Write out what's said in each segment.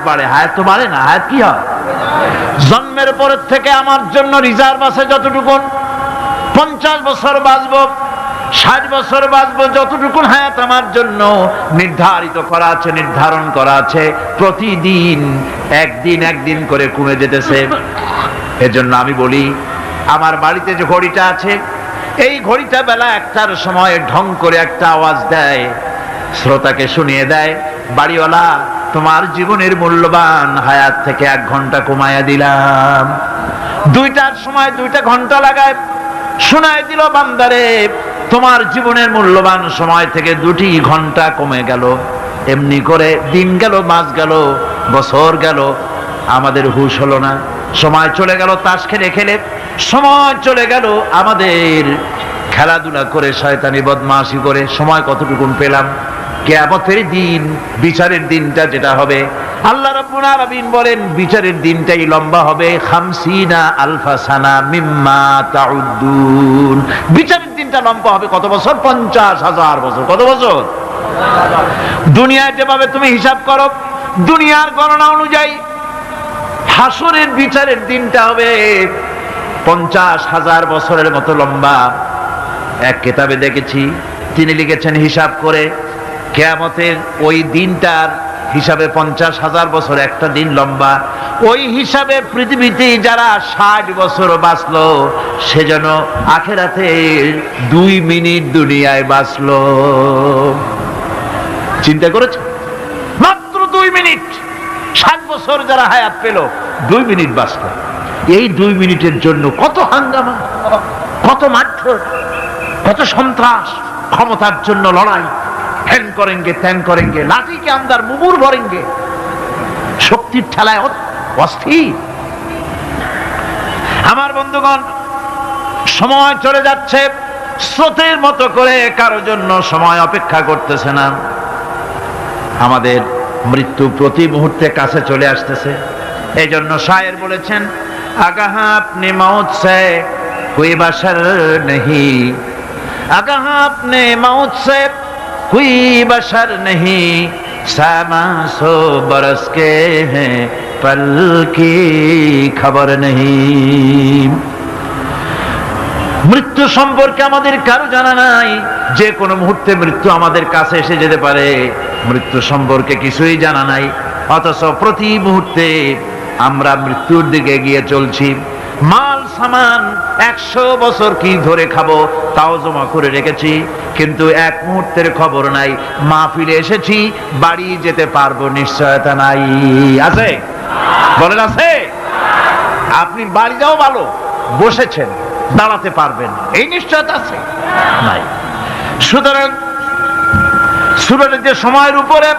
বাড়ে, হায়াত তো বাড়ে না। হায়াত কি হয়? জন্মের পরের থেকে আমার জন্য রিজার্ভ আছে যতটুকু, 50 বছর বাঁচবো, 60 বছর বাঁচবো, যতটুকু হায়াত আমার জন্য নির্ধারিত করা আছে, নির্ধারণ করা আছে, প্রতিদিন একদিন একদিন করে কমে যেতেছে। এজন্য আমি বলি, আমার বাড়িতে যে ঘড়িটা আছে, এই ঘড়িটা বেলা 1টার সময় ঢং করে একটা আওয়াজ দেয়, শ্রোতাকে শুনিয়ে দেয়, বাড়িওয়ালা তোমার জীবনের মূল্যবান হায়াত থেকে 1 ঘন্টা কমায়া দিলাম। 2টার সময় 2টা ঘন্টা লাগায় শোনায় দিল, বান্দারে তোমার জীবনের মূল্যবান সময় থেকে 2টি ঘন্টা কমে গেল। এমনি করে দিন গেল, মাস গেল, বছর গেল, আমাদের হুঁশ হলো না। সময় চলে গেল তাস খেলে খেলে, সময় চলে গেল আমাদের খেলাধুলা করে, শয়তানি বদমাশি করে। সময় কতটুকু পেলাম? কিয়ামতের দিন, বিচারের দিনটা যেটা হবে, আল্লাহ রাব্বুল আলামিন বলেন বিচারের দিনটাই লম্বা হবে 50 আলফা সানা মিম্মা তাউদ্দুন। বিচারের দিনটা লম্বা হবে কত বছর? 50,000 বছর। কত বছর? দুনিয়ায় যেভাবে তুমি হিসাব করো, দুনিয়ার গণনা অনুযায়ী হাসরের বিচারের দিনটা হবে 50,000 বছরের মতো লম্বা। এক কিতাবে দেখেছি, তিনি লিখেছেন হিসাব করে, কিয়ামতের ওই দিনটার হিসাবে 50,000 বছর একটা দিন লম্বা। ওই হিসাবে পৃথিবীতে যারা 60 বছর বাঁচলো, সে যেন আখিরাতে 2 মিনিট দুনিয়ায় বাঁচলো। চিন্তা করেছে? মাত্র 2 মিনিট। 60 বছর যারা হায়াত পেল, 2 মিনিট বাঁচলো। এই 2 মিনিটের জন্য কত হাঙ্গামা, কত মারধর, কত সন্ত্রাস, ক্ষমতার জন্য লড়াই, ধ্যান করেঙ্গে ত্যান করেঙ্গে, লাঠিকে আন্দার মুগুর ভরেঙ্গে, শক্তির ঠেলায় অস্থির। আমার বন্ধুগণ, সময় চলে যাচ্ছে স্রোতের মতো করে, কারোর জন্য সময় অপেক্ষা করতেছে না। আমাদের মৃত্যু প্রতি মুহূর্তে কাছে চলে আসতেছে। এই জন্য শায়ের বলেছেন, আগাহা আপনি মৌত সে কোই বাশার নেহি, আগাহা আপনি মৌত সে कोई बशर नहीं, सामा सो बरस के हैं पल की खबर नहीं। মৃত্যু সম্পর্কে আমাদের কারো জানা নাই। যে কোনো মুহূর্তে মৃত্যু আমাদের কাছে এসে যেতে পারে, মৃত্যু সম্পর্কে কিছুই জানা নাই। অথচ প্রতি মুহূর্তে আমরা মৃত্যুর দিকে এগিয়ে চলছি। মাল সামান 100 বছর কি ধরে খাবো তাও জমা করে রেখেছি, কিন্তু এক মুহূর্তের খবর নাই। মাহফিলে এসেছি, বাড়ি যেতে পারবো নিশ্চয়তা নাই। আছে? বলেন আছে? আপনি বাড়ি যাও ভালো, বসেছেন, দাঁড়াতে পারবেন, এই নিশ্চয়তা আছে? নাই। সুতরাং সূরার যে সময়ের উপরে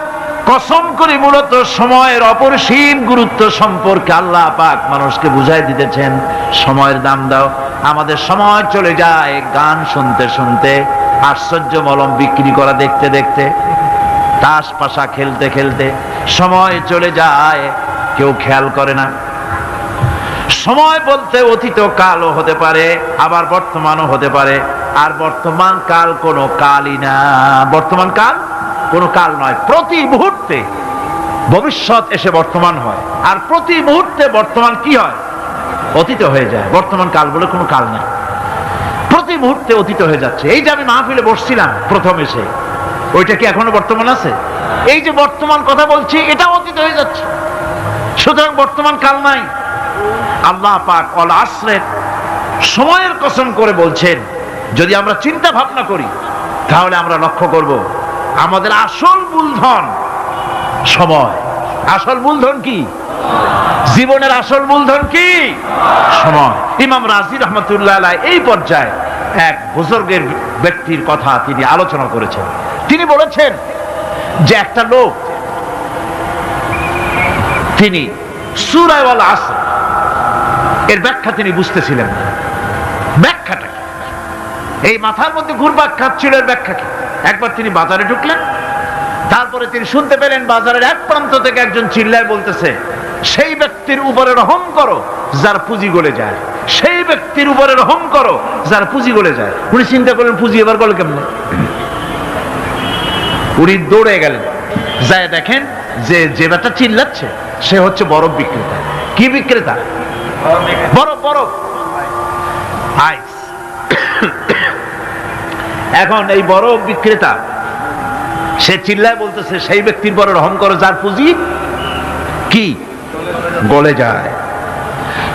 কসম করে মূলত সময়ের অপরিসীম গুরুত্ব সম্পর্কে আল্লাহ পাক মানুষকে বুঝাই দিতেছেন। সময়ের দাম দাও। আমাদের সময় চলে যায় গান শুনতে শুনতে, আশ্চর্য মলম বিক্রি করা দেখতে দেখতে, তাস পাশা খেলতে খেলতে সময় চলে যায়, কেউ খেয়াল করে না। সময় বলতে অতীত কালও হতে পারে, আবার বর্তমানও হতে পারে। আর বর্তমান কাল কোনো কালই না। বর্তমান কাল কোনো কাল নয়। প্রতি মুহূর্তে ভবিষ্যৎ এসে বর্তমান হয়, আর প্রতি মুহূর্তে বর্তমান কি হয়? অতীত হয়ে যায়। বর্তমান কাল বলে কোনো কাল নাই। প্রতি মুহূর্তে অতীত হয়ে যাচ্ছে। এই যে আমি মাহফিলে বসছিলাম প্রথম এসে, ওইটা কি এখনো বর্তমান আছে? এই যে বর্তমান কথা বলছি, এটা অতীত হয়ে যাচ্ছে। সুতরাং বর্তমান কাল নাই। আল্লাহ পাক অল আসরের সময়ের কসম করে বলছেন। যদি আমরা চিন্তা ভাবনা করি, তাহলে আমরা লক্ষ্য করব আমাদের আসল মূলধন সময়। আসল মূলধন কি? জীবনের আসল মূলধন কি? সময়। ইমাম রাজি রহমতুল্লাহ আলাইহি এই পর্যায়ে এক বুজুর্গের ব্যক্তির কথা তিনি আলোচনা করেছেন। তিনি বলেছেন যে একটা লোক, তিনি সূরা আল আসর এর ব্যাখ্যা তিনি বুঝতেছিলেন না। ব্যাখ্যাটা কি? এই মাথার মধ্যে ঘুরপাক খাচ্ছিল এর ব্যাখ্যা কি? একবার তিনি বাজারে ঢুকলেন, তারপরে তিনি শুনতে পেলেন বাজারের এক প্রান্ত থেকে একজন চিল্লায় বলতেছে, সেই ব্যক্তির উপরে রহম করো যার পুঁজি গলে যায়, সেই ব্যক্তির উপরে রহম করো যার পুঁজি গলে যায়। উনি চিন্তা করলেন পুঁজি এবার গলে কেমনে? উনি দৌড়ে গেলেন, যায় দেখেন যে ব্যাটা চিল্লাচ্ছে সে হচ্ছে বরফ বিক্রেতা। কি বিক্রেতা? বরফ, বরফ, আইস। এখন এই বরফ বিক্রেতা সে চিল্লায় বলতেছে সেই ব্যক্তির বড় রহম করো যার পুঁজি কি গলে যায়।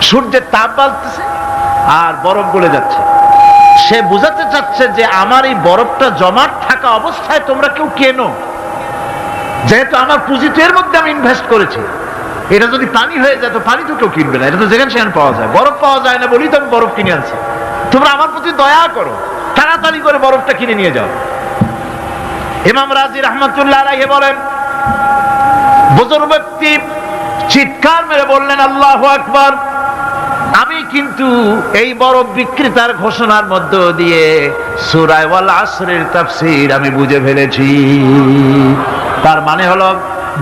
সূর্যের তাপ বাড়তেছে আর বরফ গলে যাচ্ছে। সে বুঝাতে চাচ্ছে যে আমার এই বরফটা জমাট থাকা অবস্থায় তোমরা কেউ কেনো, যেহেতু আমার পুঁজি তো এর মধ্যে আমি ইনভেস্ট করেছি। এটা যদি পানি হয়ে যায় তো পানি তো কেউ কিনবে না, এটা তো যেখানে সেখানে পাওয়া যায়। বরফ পাওয়া যায় না বলি তো আমি বরফ কিনে আনছি। তোমরা আমার প্রতি দয়া করো, তাড়াতাড়ি করে বরফটা কিনে নিয়ে যাও। ইমাম রাজি রাহমাতুল্লাহ আলাইহি বলেন, বুজুর্গ ব্যক্তি চিৎকার মেরে বললেন আল্লাহু আকবার, আমি কিন্তু এই বরফ বিক্রেতার ঘোষণার মধ্য দিয়ে সূরা ওয়াল আসরের তাফসীর আমি বুঝে ফেলেছি। তার মানে হলো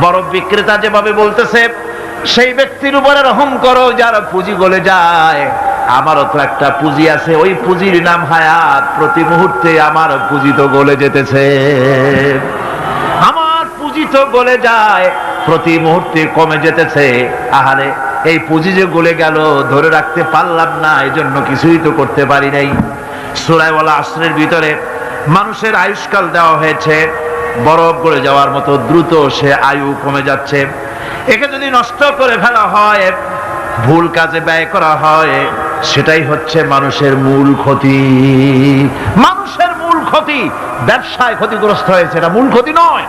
বরফ বিক্রেতা যেভাবে বলতেছে সেই ব্যক্তির উপরে রহম করো যার পুঁজি গলে যায়। আমারও তো একটা পুঁজি আছে, ওই পুঁজির নাম হায়াত। প্রতি মুহূর্তে আমার পুঁজি তো গলে যেতেছে, আমার পুঁজি তো গলে যায়, প্রতি মুহূর্তে কমে যেতেছে। আহারে এই পুঁজি যে গলে গেল ধরে রাখতে পারলাম না, এজন্য কিছুই তো করতে পারি নাই। সূরা ওয়াল আসরের ভিতরে মানুষের আয়ুষ্কাল দেওয়া হয়েছে বরফ গলে যাওয়ার মতো দ্রুত সে আয়ু কমে যাচ্ছে। একে যদি নষ্ট করে ফেলা হয়, ভুল কাজে ব্যয় করা হয়, সেটাই হচ্ছে মানুষের মূল ক্ষতি। মানুষের মূল ক্ষতি। ব্যবসায় ক্ষতিগ্রস্ত হয়েছে, এটা মূল ক্ষতি নয়।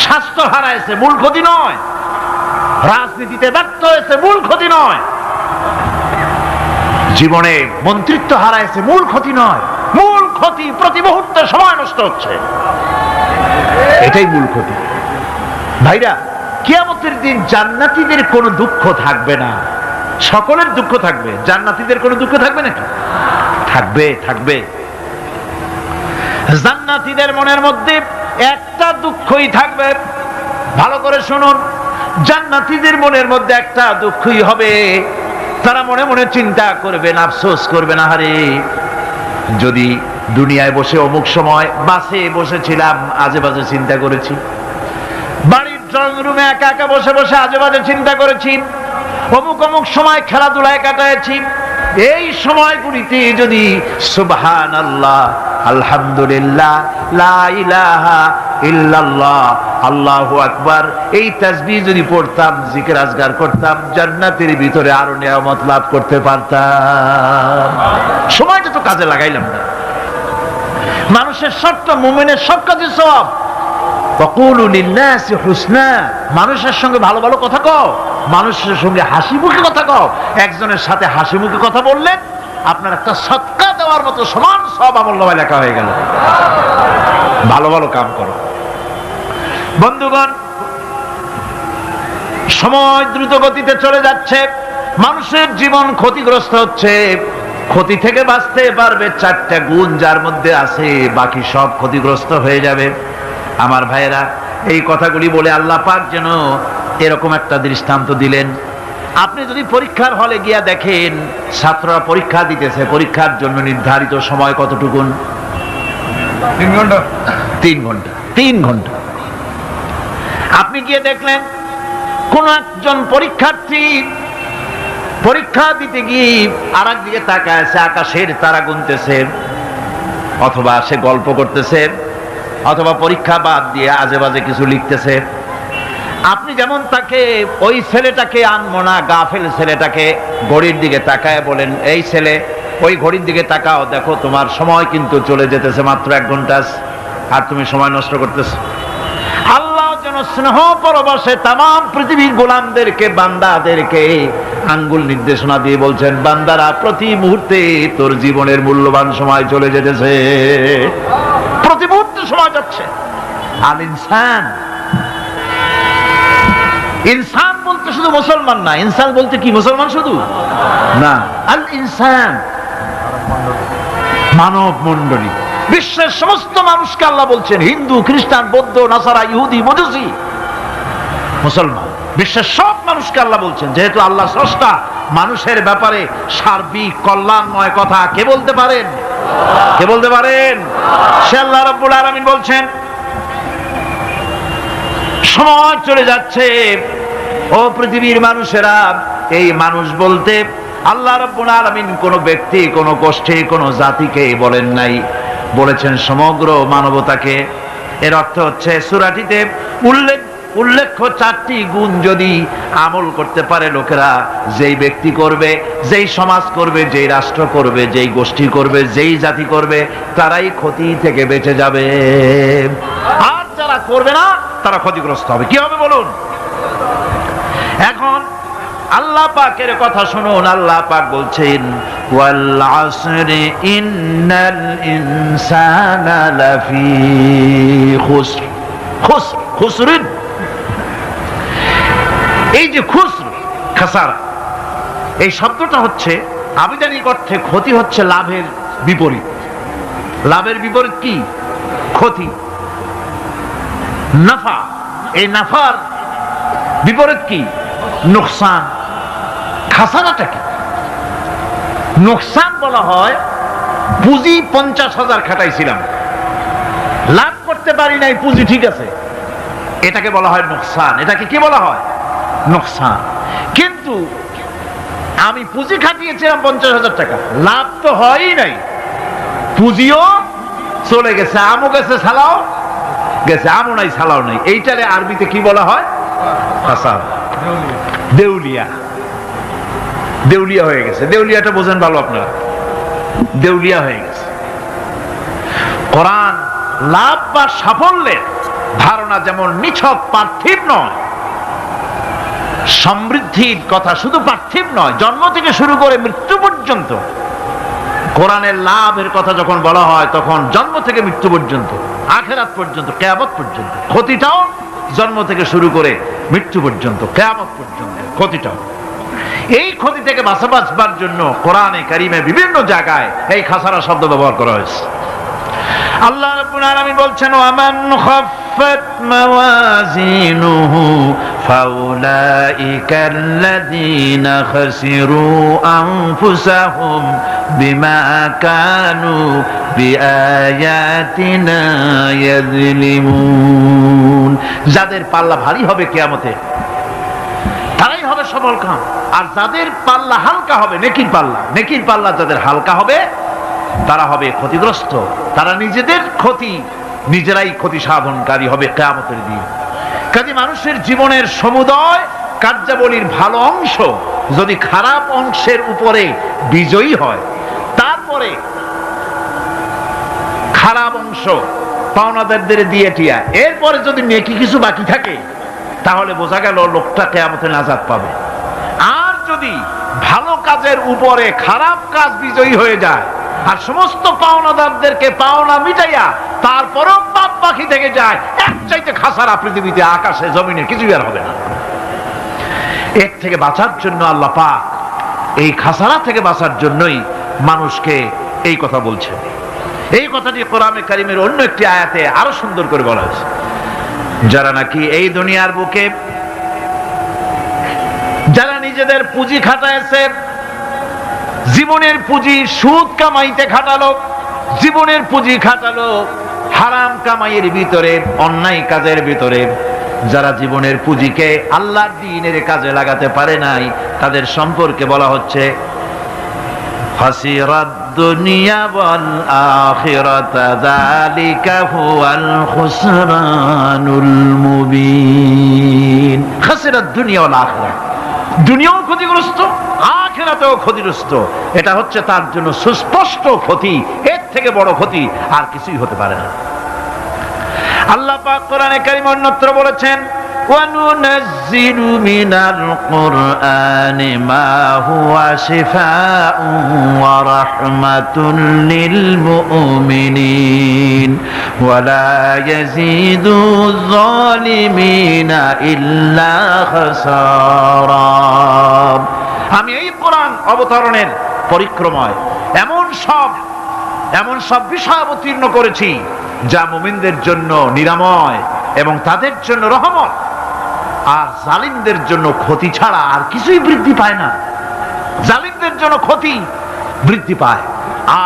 স্বাস্থ্য হারাইছে, মূল ক্ষতি নয়। রাজনীতিতে ব্যর্থ হয়েছে, মূল ক্ষতি নয়। জীবনে মন্ত্রিত্ব হারাইছে, মূল ক্ষতি নয়। মূল ক্ষতি প্রতি মুহূর্তে সময় নষ্ট হচ্ছে, এটাই মূল ক্ষতি। ভাইরা, কিয়ামতের দিন জান্নাতীদের কোনো দুঃখ থাকবে না, সকলের দুঃখ থাকবে। জান্নাতীদের কোনো দুঃখ থাকবে নাকি? থাকবে, থাকবে। জান্নাতীদের মনের মধ্যে একটা দুঃখই থাকবে। ভালো করে শুনুন, জান্নাতীদের মনের মধ্যে একটা দুঃখই হবে। তারা মনে মনে চিন্তা করবেন, আফসোস করবেন, আহারে যদি দুনিয়ায় বসে অমুক সময় বাসে বসেছিলাম, আজে বাজে চিন্তা করেছি, বাড়ির ড্রয়িং রুমে একা একা বসে বসে আজে বাজে চিন্তা করেছি, অমুক অমুক সময় খেলাধুলায় কাটাইছি। এই সময়গুলিতে যদি সুবহানাল্লাহ, আলহামদুলিল্লাহ, লা ইলাহা ইল্লাল্লাহ, আল্লাহু আকবার এই তাসবিহ যদি পড়তাম, জিকির আজগার করতাম, জান্নাতের ভিতরে আরো নিয়ামত লাভ করতে পারতাম। সময়টা তো কাজে লাগাইলাম না। মানুষের শর্ত, মুমিনের সব কাজে সওয়াব। ওয়াকুলু লিন্নাসি হুসনা, মানুষের সঙ্গে ভালো ভালো কথা কও, মানুষের সঙ্গে হাসি মুখে কথা কও। একজনের সাথে হাসি মুখে কথা বললেন, আপনার একটা সদকা দেওয়ার মতো সমান সব আমলনামায় লেখা হয়ে গেল। ভালো ভালো কাম করো। বন্ধুগণ, সময় দ্রুত গতিতে চলে যাচ্ছে, মানুষের জীবন ক্ষতিগ্রস্ত হচ্ছে। ক্ষতি থেকে বাঁচতে পারবে 4টা গুণ যার মধ্যে আছে, বাকি সব ক্ষতিগ্রস্ত হয়ে যাবে। আমার ভাইয়েরা, এই কথাগুলি বলে আল্লাহ পাক যেন এরকম একটা দৃষ্টান্ত দিলেন। আপনি যদি পরীক্ষার হলে গিয়া দেখেন ছাত্ররা পরীক্ষা দিতেছে, পরীক্ষার জন্য নির্ধারিত সময় কতটুকুন? 3 ঘন্টা। 3 ঘন্টা। 3 ঘন্টা। আপনি গিয়ে দেখলেন কোন একজন পরীক্ষার্থী পরীক্ষা দিতে গিয়ে আর একদিকে তাকায় আছে, আকাশের তারা গুনতেছে, অথবা সে গল্প করতেছে, অথবা পরীক্ষা বাদ দিয়ে আজে বাজে কিছু লিখতেছে। আপনি যেমন তাকে, ওই ছেলেটাকে আনমনা গাফেল ছেলেটাকে ঘড়ির দিকে তাকায় বলেন, এই ছেলে ওই ঘড়ির দিকে তাকাও, দেখো তোমার সময় কিন্তু চলে যেতেছে, মাত্র 1 ঘন্টা আর তুমি সময় নষ্ট করতেছো। আল্লাহ যেন স্নেহ পরবশে তামাম পৃথিবীর গোলামদেরকে, বান্দাদেরকে আঙ্গুল নির্দেশনা দিয়ে বলছেন, বান্দারা প্রতি মুহূর্তে তোর জীবনের মূল্যবান সময় চলে যেতেছে, প্রতি মুহূর্তে সময় যাচ্ছে। আল ইনসান, ইনসান বলতে শুধু মুসলমান না, ইনসান বলতে কি মুসলমান শুধু না, আল ইনসান মানব মণ্ডলী, বিশ্বের সমস্ত মানুষকে আল্লাহ বলছেন, হিন্দু, খ্রিস্টান, বৌদ্ধ, নাসারা, ইহুদি, মজুসি, মুসলমান, বিশ্বের সব মানুষকে আল্লাহ বলছেন। যেহেতু আল্লাহ স্রষ্টা, মানুষের ব্যাপারে সার্বিক কল্যাণময় কথা কে বলতে পারেন? কে বলতে পারেন? সে আল্লাহ রাব্বুল আলামিন বলছেন, সময় চলে যাচ্ছে। ও পৃথিবীর মানুষেরা, এই মানুষ বলতে আল্লাহ রাব্বুল আলামিন কোন ব্যক্তি, কোন গোষ্ঠী, কোন জাতিকে বলেন নাই, বলেছেন সমগ্র মানবতাকে। এর অর্থ হচ্ছে সূরাটিতে উল্লেখ্য 4টি গুণ যদি আমল করতে পারে লোকেরা, যেই ব্যক্তি করবে, যেই সমাজ করবে, যেই রাষ্ট্র করবে, যেই গোষ্ঠী করবে, যেই জাতি করবে, তারাই ক্ষতি থেকে বেঁচে যাবে। আর যারা করবে না তারা ক্ষতিগ্রস্ত হবে। কি হবে বলুন? এখন আল্লাহ পাকের কথা শুনুন। আল্লাহ পাক বলছেন ওয়াল আসরি ইন্নাল ইনসানা লাফি খুসর। খুসরিন, এই যে খুসর, খাসারা, এই শব্দটা হচ্ছে আবিধানিক অর্থে ক্ষতি হচ্ছে লাভের বিপরীত। লাভের বিপরীত কি? ক্ষতি। নাফা, এই নাফার বিপরীত কি? নোকসান। খাসারাটা কি? নোকসান বলা হয় পুঁজি 50,000 খাটাইছিলাম, লাভ করতে পারি নাই, পুঁজি ঠিক আছে, এটাকে বলা হয় নোকসান। এটাকে কি বলা হয়? নোকসান। কিন্তু আমি পুঁজি খাটিয়েছিলাম 50,000 টাকা, লাভ তো হয়ই নাই, পুঁজিও চলে গেছে, আমও গেছে, সালাও গেছে, আমও নাই, সালাও নাই। এইটারে আরবিতে কি বলা হয়? খাসারা। দেউলিয়া। দেউলিয়া হয়ে গেছে। দেউলিয়াটা বোঝেন ভালো আপনারা, দেউলিয়া হয়ে গেছে। কোরআন লাভ বা সাফল্যের ধারণা যেমন নিছক পার্থিব নয়, সমৃদ্ধির কথা শুধু পার্থিব নয়, জন্ম থেকে শুরু করে মৃত্যু পর্যন্ত কোরআনের লাভের কথা যখন বলা হয় তখন জন্ম থেকে মৃত্যু পর্যন্ত, আখিরাত পর্যন্ত, কিয়ামত পর্যন্ত। ক্ষতিটাও জন্ম থেকে শুরু করে মৃত্যু পর্যন্ত, কিয়ামত পর্যন্ত ক্ষতিটাও। এই ক্ষতি থেকে বাঁচবার জন্য কোরআনে কারিমে বিভিন্ন জায়গায় এই খাসারা শব্দ ব্যবহার করা হয়েছে। আল্লাহ রাব্বুল আলামিন বলছেন ওয়ামান খাফফাত মাওয়াজিনুহু ফাউলাইকাল্লাযীনা খাসিরু আনফুসাহুম বিমা কানু বিআয়াতিনা ইয়াযলিমুন। যাদের পাল্লা ভারী হবে কিয়ামতে তারাই হবে সফলকাম, আর যাদের পাল্লা হালকা হবে, নেকির পাল্লা, নেকির পাল্লা যাদের হালকা হবে তারা হবে ক্ষতিগ্রস্ত। তারা নিজেদের ক্ষতি নিজেরাই ক্ষতি সাধনকারী হবে কিয়ামতের দিন। কাজে মানুষের জীবনের সমুদয় কার্যাবলীর ভালো অংশ যদি খারাপ অংশের উপরে বিজয়ী হয়, তারপরে খারাপ অংশ পাওনাদারদের দিয়ে টিয়া, এরপরে যদি নেকি কিছু বাকি থাকে, তাহলে বোঝা গেল লোকটা কিয়ামতে নাজাত পাবে। আর যদি ভালো কাজের উপরে খারাপ কাজ বিজয়ী হয়ে যায় আর সমস্ত পাওনাদারদেরকে পাওনা মিটাইয়া তারপরেও পাপ বাকি থেকে যায়, এক চাইতে খাসারা পৃথিবীতে, আকাশে, জমিনে কিছুই আর হবে না। এর থেকে বাঁচার জন্য আল্লাহ পাক এই খাসারা থেকে বাঁচার জন্যই মানুষকে এই কথা বলছেন। এই কথাটি কোরআনে কারিমের অন্য একটি আয়াতে আরো সুন্দর করে বলা হয়েছে। যারা নাকি এই দুনিয়ার বুকে যারা নিজেদের পুঁজি খাটাইছে, জীবনের পুঁজি সুদ কামাইতে খাটালো, জীবনের পুঁজি খাটালো হারাম কামাইয়ের ভিতরে, অন্যায় কাজের ভিতরে, যারা জীবনের পুঁজিকে আল্লাহর দ্বীনের কাজে লাগাতে পারে নাই, তাদের সম্পর্কে বলা হচ্ছে খাসিরাদ দুনিয়া ওয়াল আখিরাতা যালিকা হুয়াল খুসরানুল মুবিন। খাসিরাদ দুনিয়া ওয়াল আখিরাত, দুনিয়াও ক্ষতিগ্রস্ত, আখিরাতেও ক্ষতিগ্রস্ত। এটা হচ্ছে তার জন্য সুস্পষ্ট ক্ষতি, এর থেকে বড় ক্ষতি আর কিছুই হতে পারে না। আল্লাহ পাক কোরআনে কারীমে অন্যত্র বলেছেন وَنُنَزِّلُ مِنَ الْقُرْآنِ مَا هُوَ شِفَاءٌ وَرَحْمَةٌ لِلْمُؤْمِنِينَ وَلَا يَزِيدُ الظَّالِمِينَ إِلَّا خَسَارًا। আমি এই কোরআন অবতরণের পরিক্রমায় এমন সব বিষয় অবতীর্ণ করেছি যা মুমিনদের জন্য নিরাময় এবং তাদের জন্য রহমত, আর জালিমদের জন্য ক্ষতি ছাড়া আর কিছুই বৃদ্ধি পায় না। জালিমদের জন্য ক্ষতি বৃদ্ধি পায়,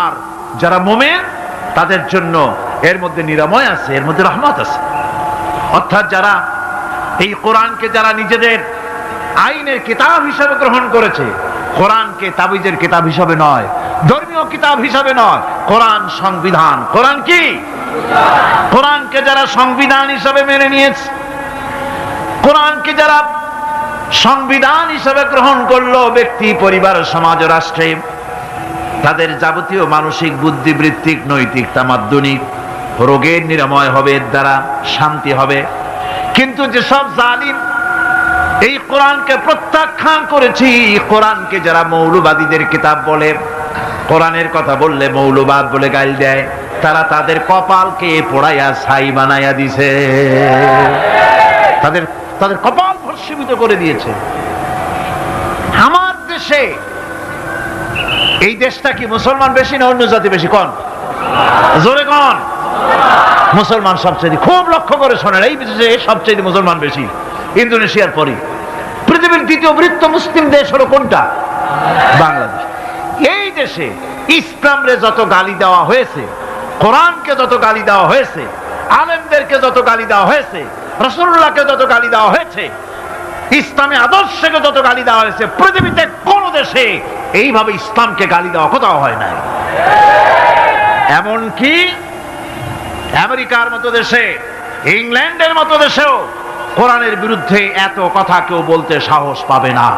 আর যারা মুমিন তাদের জন্য এর মধ্যে নিরাময় আছে, এর মধ্যে রহমত আছে। অর্থাৎ যারা এই কোরআনকে যারা নিজেদের আইনের কিতাব হিসেবে গ্রহণ করেছে, কোরআনকে তাবিজের কিতাব হিসেবে নয়, ধর্মীয় কিতাব হিসেবে নয়, কোরআন সংবিধান। কোরআন কি? কোরআনকে যারা সংবিধান হিসেবে মেনে নিয়েছে, কোরআনকে যারা সংবিধান হিসেবে গ্রহণ করলো, ব্যক্তি, পরিবার, সমাজ, রাষ্ট্রে তাদের যাবতীয় মানসিক, বুদ্ধিবৃত্তিক, নৈতিক, তামাদ্দুনিক রোগের নিরাময় হবে, এর দ্বারা শান্তি হবে। কিন্তু যেসব জালিম এই কোরআনকে প্রত্যাখ্যান করেছি, কোরআনকে যারা মৌলবাদীদের কিতাব বলে, কোরআনের কথা বললে মৌলবাদ বলে গাল দেয়, তারা তাদের কপালকে পোড়াইয়া ছাই বানাইয়া দিছে, তাদের তাদের কপাল ভস্মীভূত করে দিয়েছে। আমার দেশে, এই দেশটা কি মুসলমান বেশি না অন্য জাতি বেশি? কোন? জোরে কোন? মুসলমান সবচেয়ে। খুব লক্ষ্য করে শোনেন, এই দেশে সবচেয়ে মুসলমান বেশি, ইন্দোনেশিয়ার পরে। পৃথিবীর দ্বিতীয় বৃহত্তম মুসলিম দেশ হলো কোনটা? বাংলাদেশ। এই দেশে ইসলামরে যত গালি দেওয়া হয়েছে, কোরআনকে যত গালি দেওয়া হয়েছে, আলেমদেরকে যত গালি দেওয়া হয়েছে, রাসূলুল্লাহকে যত গালি দেওয়া হয়েছে, ইসলামী আদর্শকে যত গালি দেওয়া হয়েছে, পৃথিবীতে কোন দেশে এইভাবে ইসলামকে গালি দেওয়া কোথাও হয় নাই। এমনকি আমেরিকার মতো দেশে, ইংল্যান্ডের মতো দেশেও কোরআনের বিরুদ্ধে এত কথা কেউ বলতে সাহস পাবে না,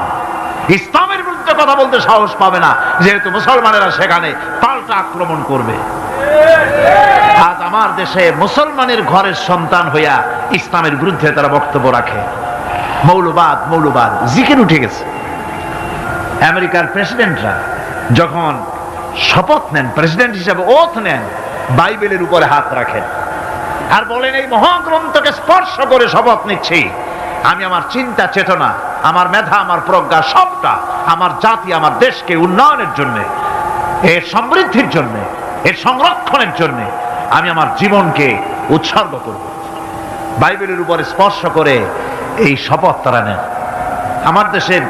ইসলামের বিরুদ্ধে কথা বলতে সাহস পাবে না, যেহেতু মুসলমানেরা সেখানে পাল্টা আক্রমণ করবে। আজ আমার দেশে মুসলমানের ঘরের সন্তান হইয়া ইসলামের বিরুদ্ধে তারা বক্তব্য রাখে। মৌলবাদ মৌলবাদ জিকির উঠে গেছে। আমেরিকার প্রেসিডেন্টরা যখন শপথ নেন, প্রেসিডেন্ট হিসাবে ওথ নেন, বাইবেলের উপরে হাত রাখেন আর বলেন, এই মহাগ্রন্থকে স্পর্শ করে শপথ নিচ্ছি, আমি আমার চিন্তা চেতনা, আমার মেধা, আমার প্রজ্ঞা সবটা আমার জাতি, আমার দেশকে উন্নয়নের জন্য, এর সমৃদ্ধির জন্য, এর সংরক্ষণের জন্য আমি আমার জীবনকে উৎসর্গ করব। বাইবেলের উপরে স্পর্শ করে এই শপথ তারা নেন। আমার দেশের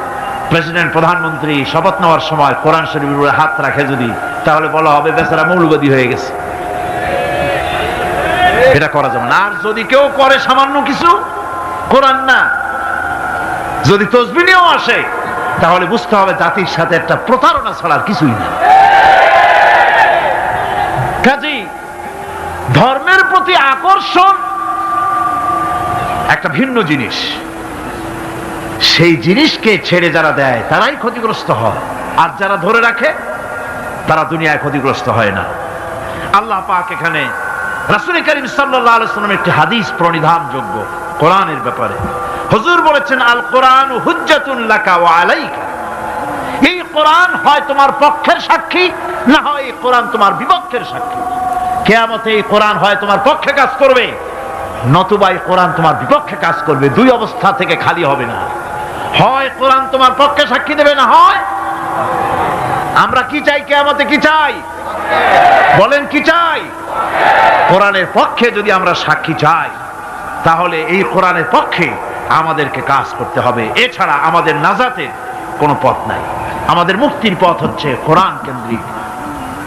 প্রেসিডেন্ট, প্রধানমন্ত্রী শপথ নেওয়ার সময় কোরআন শরীফের উপরে হাত রাখে যদি, তাহলে বলা হবে বেচারা মৌলবাদী হয়ে গেছে। এটা করা যাবে না। আর যদি কেউ করে সামান্য কিছু, কোরআন না, যদি তসবিহ নিয়েও আসে, তাহলে বুঝতে হবে জাতির সাথে একটা প্রতারণা ছাড়ার কিছুই না। কাজেই ধর্মের প্রতি আকর্ষণ একটা ভিন্ন জিনিস, সেই জিনিসকে ছেড়ে যারা দেয় তারাই ক্ষতিগ্রস্ত হয়, আর যারা ধরে রাখে তারা দুনিয়ায় ক্ষতিগ্রস্ত হয় না। আল্লাহ পাক এখানে রাসূল করিম সাল্লাল্লাহু আলাইহি ওয়াসাল্লামের একটি হাদিস প্রণিধানযোগ্য কোরআনের ব্যাপারে। হুজুর বলেছেন, আল কোরআন হুজ্জাতুন লাকা ওয়া আলাইকা। এই কোরআন হয় তোমার পক্ষের সাক্ষী, না হয় এই কোরআন তোমার বিপক্ষের সাক্ষী। কিয়ামতে এই কোরআন হয় তোমার পক্ষে কাজ করবে, নতুবা এই কোরআন তোমার বিপক্ষে কাজ করবে। দুই অবস্থা থেকে খালি হবে না। হয় কোরআন তোমার পক্ষে সাক্ষী দেবে, না হয় আমরা কি চাই? কিয়ামতে কি চাই? বলেন কি চাই? কোরআনের পক্ষে যদি আমরা সাক্ষী চাই, তাহলে এই কোরআনের পক্ষে আমাদেরকে কাজ করতে হবে। এছাড়া আমাদের নাজাতের কোনো পথ নাই। আমাদের মুক্তির পথ হচ্ছে কোরআন কেন্দ্রিক,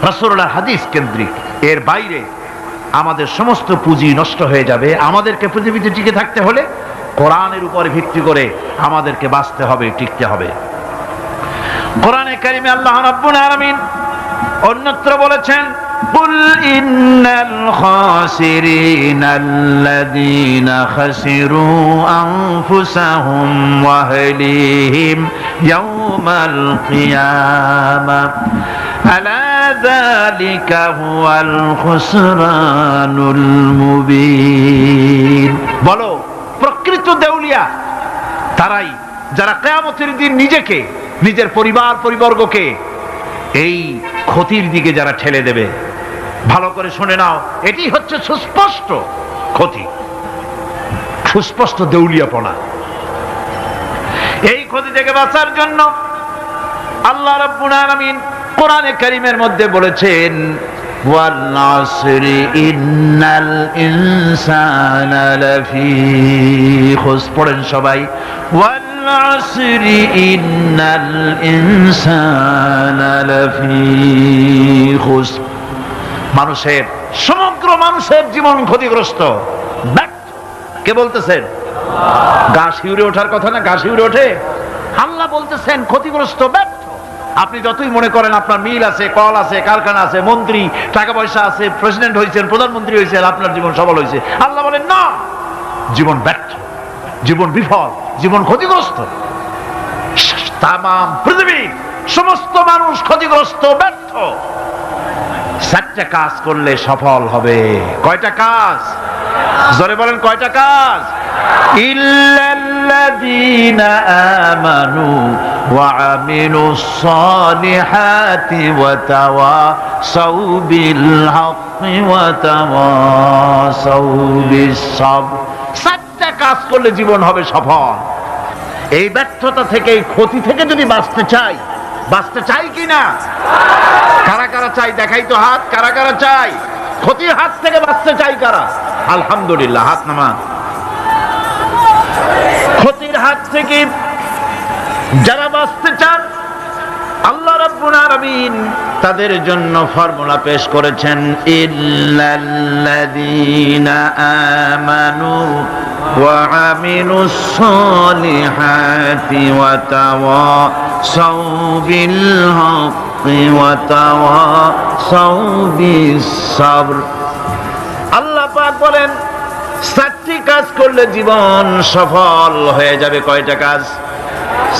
রাসূলুল্লাহর হাদিস কেন্দ্রিক। এর বাইরে আমাদের সমস্ত পুঁজি নষ্ট হয়ে যাবে। আমাদেরকে পৃথিবীতে টিকে থাকতে হলে কোরআনের উপরে ভিত্তি করে আমাদেরকে বাঁচতে হবে, টিকতে হবে। কোরআনে কারিমে আল্লাহ রাব্বুল আলামিন অন্যত্র বলেছেন, কুল ইন্নাল খাসিরিনাল্লাযীনা খাসিরু আনফুসাহুম ওয়া আহলিহিম ইয়াওমাল কিয়ামাহ আলা যালিকা হুয়াল খুসরানুল মুবিন। বলো, প্রকৃত দেউলিয়া তারাই যারা কিয়ামতের দিন নিজেকে, নিজের পরিবার পরিবর্গকে এই ক্ষতির দিকে যারা ঠেলে দেবে। ভালো করে শুনে নাও, এটি হচ্ছে সুস্পষ্ট ক্ষতি, সুস্পষ্ট দেউলিয়াপনা। এই ক্ষতি থেকে বাঁচার জন্য আল্লাহ রাব্বুল আলামিন কোরআনে কারীমের মধ্যে বলেছেন, ওয়াল আসরি ইন্নাল ইনসানা লাফি খুস। পড়েন সবাই, ওয়াল আসরি ইন্নাল ইনসানা লাফি খুস। মানুষের, সমগ্র মানুষের জীবন ক্ষতিগ্রস্ত। কে বলতেছেন? গা শিউরে ওঠার কথা না, গা শিউরে ওঠে। আল্লাহ বলতেছেন ক্ষতিগ্রস্ত, ব্যর্থ। আপনি যতই মনে করেন আপনার মিল আছে, কল আছে, কারখানা আছে, মন্ত্রী, টাকা পয়সা আছে, প্রেসিডেন্ট হয়েছেন, প্রধানমন্ত্রী হয়েছেন, আপনার জীবন সফল হয়েছে, আল্লাহ বলেন না, জীবন ব্যর্থ, জীবন বিফল, জীবন ক্ষতিগ্রস্ত। তাম পৃথিবীর সমস্ত মানুষ ক্ষতিগ্রস্ত, ব্যর্থ। 4টা কাজ করলে সফল হবে। কয়টা কাজ? জোরে বলেন, কয়টা কাজ? ইল্লাল্লাযীনা আমানু ওয়া আমিলুস সালিহাতি ওয়া তাওয়াসাউ বিল হাক্কি ওয়া তাওয়াসাউ বিস সাবর। 4টা কাজ করলে জীবন হবে সফল। এই ব্যর্থতা থেকে, এই ক্ষতি থেকে যদি বাঁচতে চাই কিনা? কারা কারা চাই? দেখাই তো হাত। কারা কারা চাই? ক্ষতির হাত থেকে বাঁচতে চাই কারা? আলহামদুলিল্লাহ, হাত নামান। ক্ষতির হাত থেকে যারা বাঁচতে চান, আল্লাহ রাব্বুল আলামিন তাদের জন্য ফর্মুলা পেশ করেছেন, ইল্লাল্লাযীনা আমানু ওয়া আমিলুস সালিহাতি ওয়া তাওয়াসাউ বিল হাক্কি ওয়া তাওয়াসাউ বিস সাবর। আল্লাহ পাক বলেন 4টি কাজ করলে জীবন সফল হয়ে যাবে। কয়টা কাজ?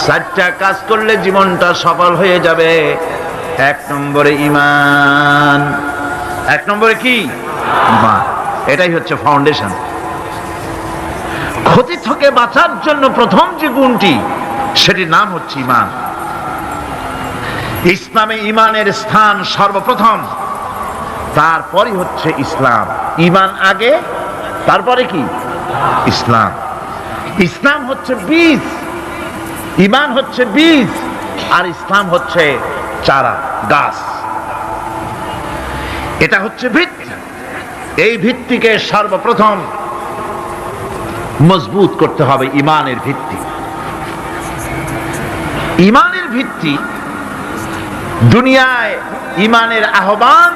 4টা কাজ করলে জীবনটা সফল হয়ে যাবে। 1 নম্বরে ঈমান। 1 নম্বরে কি? ঈমান। এটাই হচ্ছে ফাউন্ডেশন। ক্ষতি থেকে বাঁচার জন্য প্রথম যে গুণটি, সেটির নাম হচ্ছে ঈমান। ইসলামে ঈমানের স্থান সর্বপ্রথম, তারপরই হচ্ছে ইসলাম। ঈমান আগে, তারপরে কি? ইসলাম। ইসলাম হচ্ছে বীজ, ঈমান হচ্ছে বীজ, আর ইসলাম হচ্ছে চারা, গাছ। এটা হচ্ছে ভিত্তি। এই ভিত্তিকে সর্বপ্রথম মজবুত করতে হবে। ঈমানের ভিত্তি, ঈমানের ভিত্তি দুনিয়ায় ঈমানের আহ্বান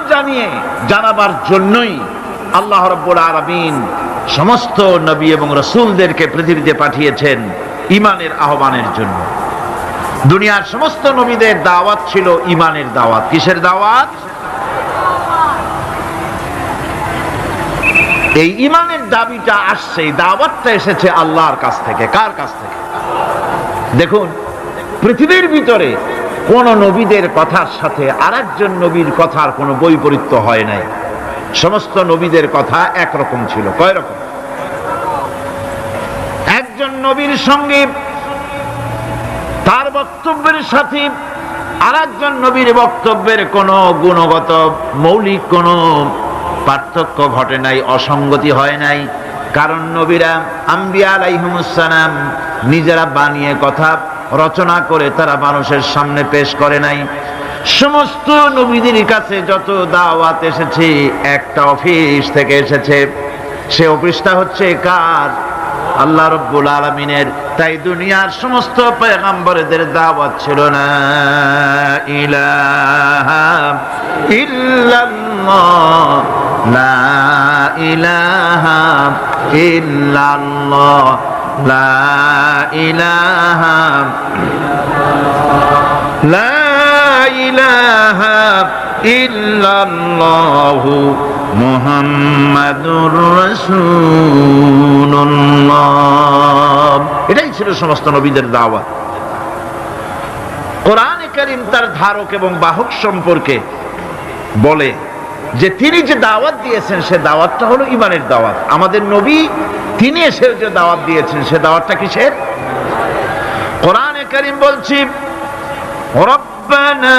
জানাবার জন্যই আল্লাহ রাব্বুল আলামিন সমস্ত নবী এবং রাসূলদেরকে পৃথিবীতে পাঠিয়েছেন ঈমানের আহ্বানের জন্য। দুনিয়ার সমস্ত নবীদের দাওয়াত ছিল ঈমানের দাওয়াত। কিসের দাওয়াত? এই ঈমানের দাবিটা আসছে, এই দাওয়াতটা এসেছে আল্লাহর কাছ থেকে। কার কাছ থেকে? দেখুন, পৃথিবীর ভিতরে কোন নবীদের কথার সাথে আরেকজন নবীর কথার কোনো বৈপরীত্য হয় নাই। সমস্ত নবীদের কথা একরকম ছিল। কয় রকম? একজন নবীর সঙ্গে তার বক্তব্যের সাথে আরেকজন নবীর বক্তব্যের কোনো গুণগত মৌলিক কোনো পার্থক্য ঘটে নাই, অসঙ্গতি হয় নাই। কারণ নবীরা, আম্বিয়া আলাইহিমুস সালাম, নিজেরা বানিয়ে কথা রচনা করে তারা মানুষের সামনে পেশ করে নাই। সমস্ত নবীদের কাছে যত দাওয়াত এসেছে, একটা অফিস থেকে এসেছে। সে অফিসটা হচ্ছে কার? আল্লাহ রাব্বুল আলামিনের। তাই দুনিয়ার সমস্ত পয়গম্বরদের দাওয়াত ছিল না ইলাহা ইল্লাল্লাহ, লা ইলাহা ইল্লাল্লাহ, লা ইলাহা ইল্লাল্লাহু মুহাম্মাদুর রাসূলুল্লাহ। এটাই ছিল সমস্ত নবীদের দাওয়াত। কোরআনে কারীম তার ধারক এবং বাহক সম্পর্কে বলে যে তিনি যে দাওয়াত দিয়েছেন, সে দাওয়াতটা হলো ঈমানের দাওয়াত। আমাদের নবী তিনি এসে যে দাওয়াত দিয়েছেন, সে দাওয়াতটা কিসের? কোরআনে কারীম বলছি, রব্বানা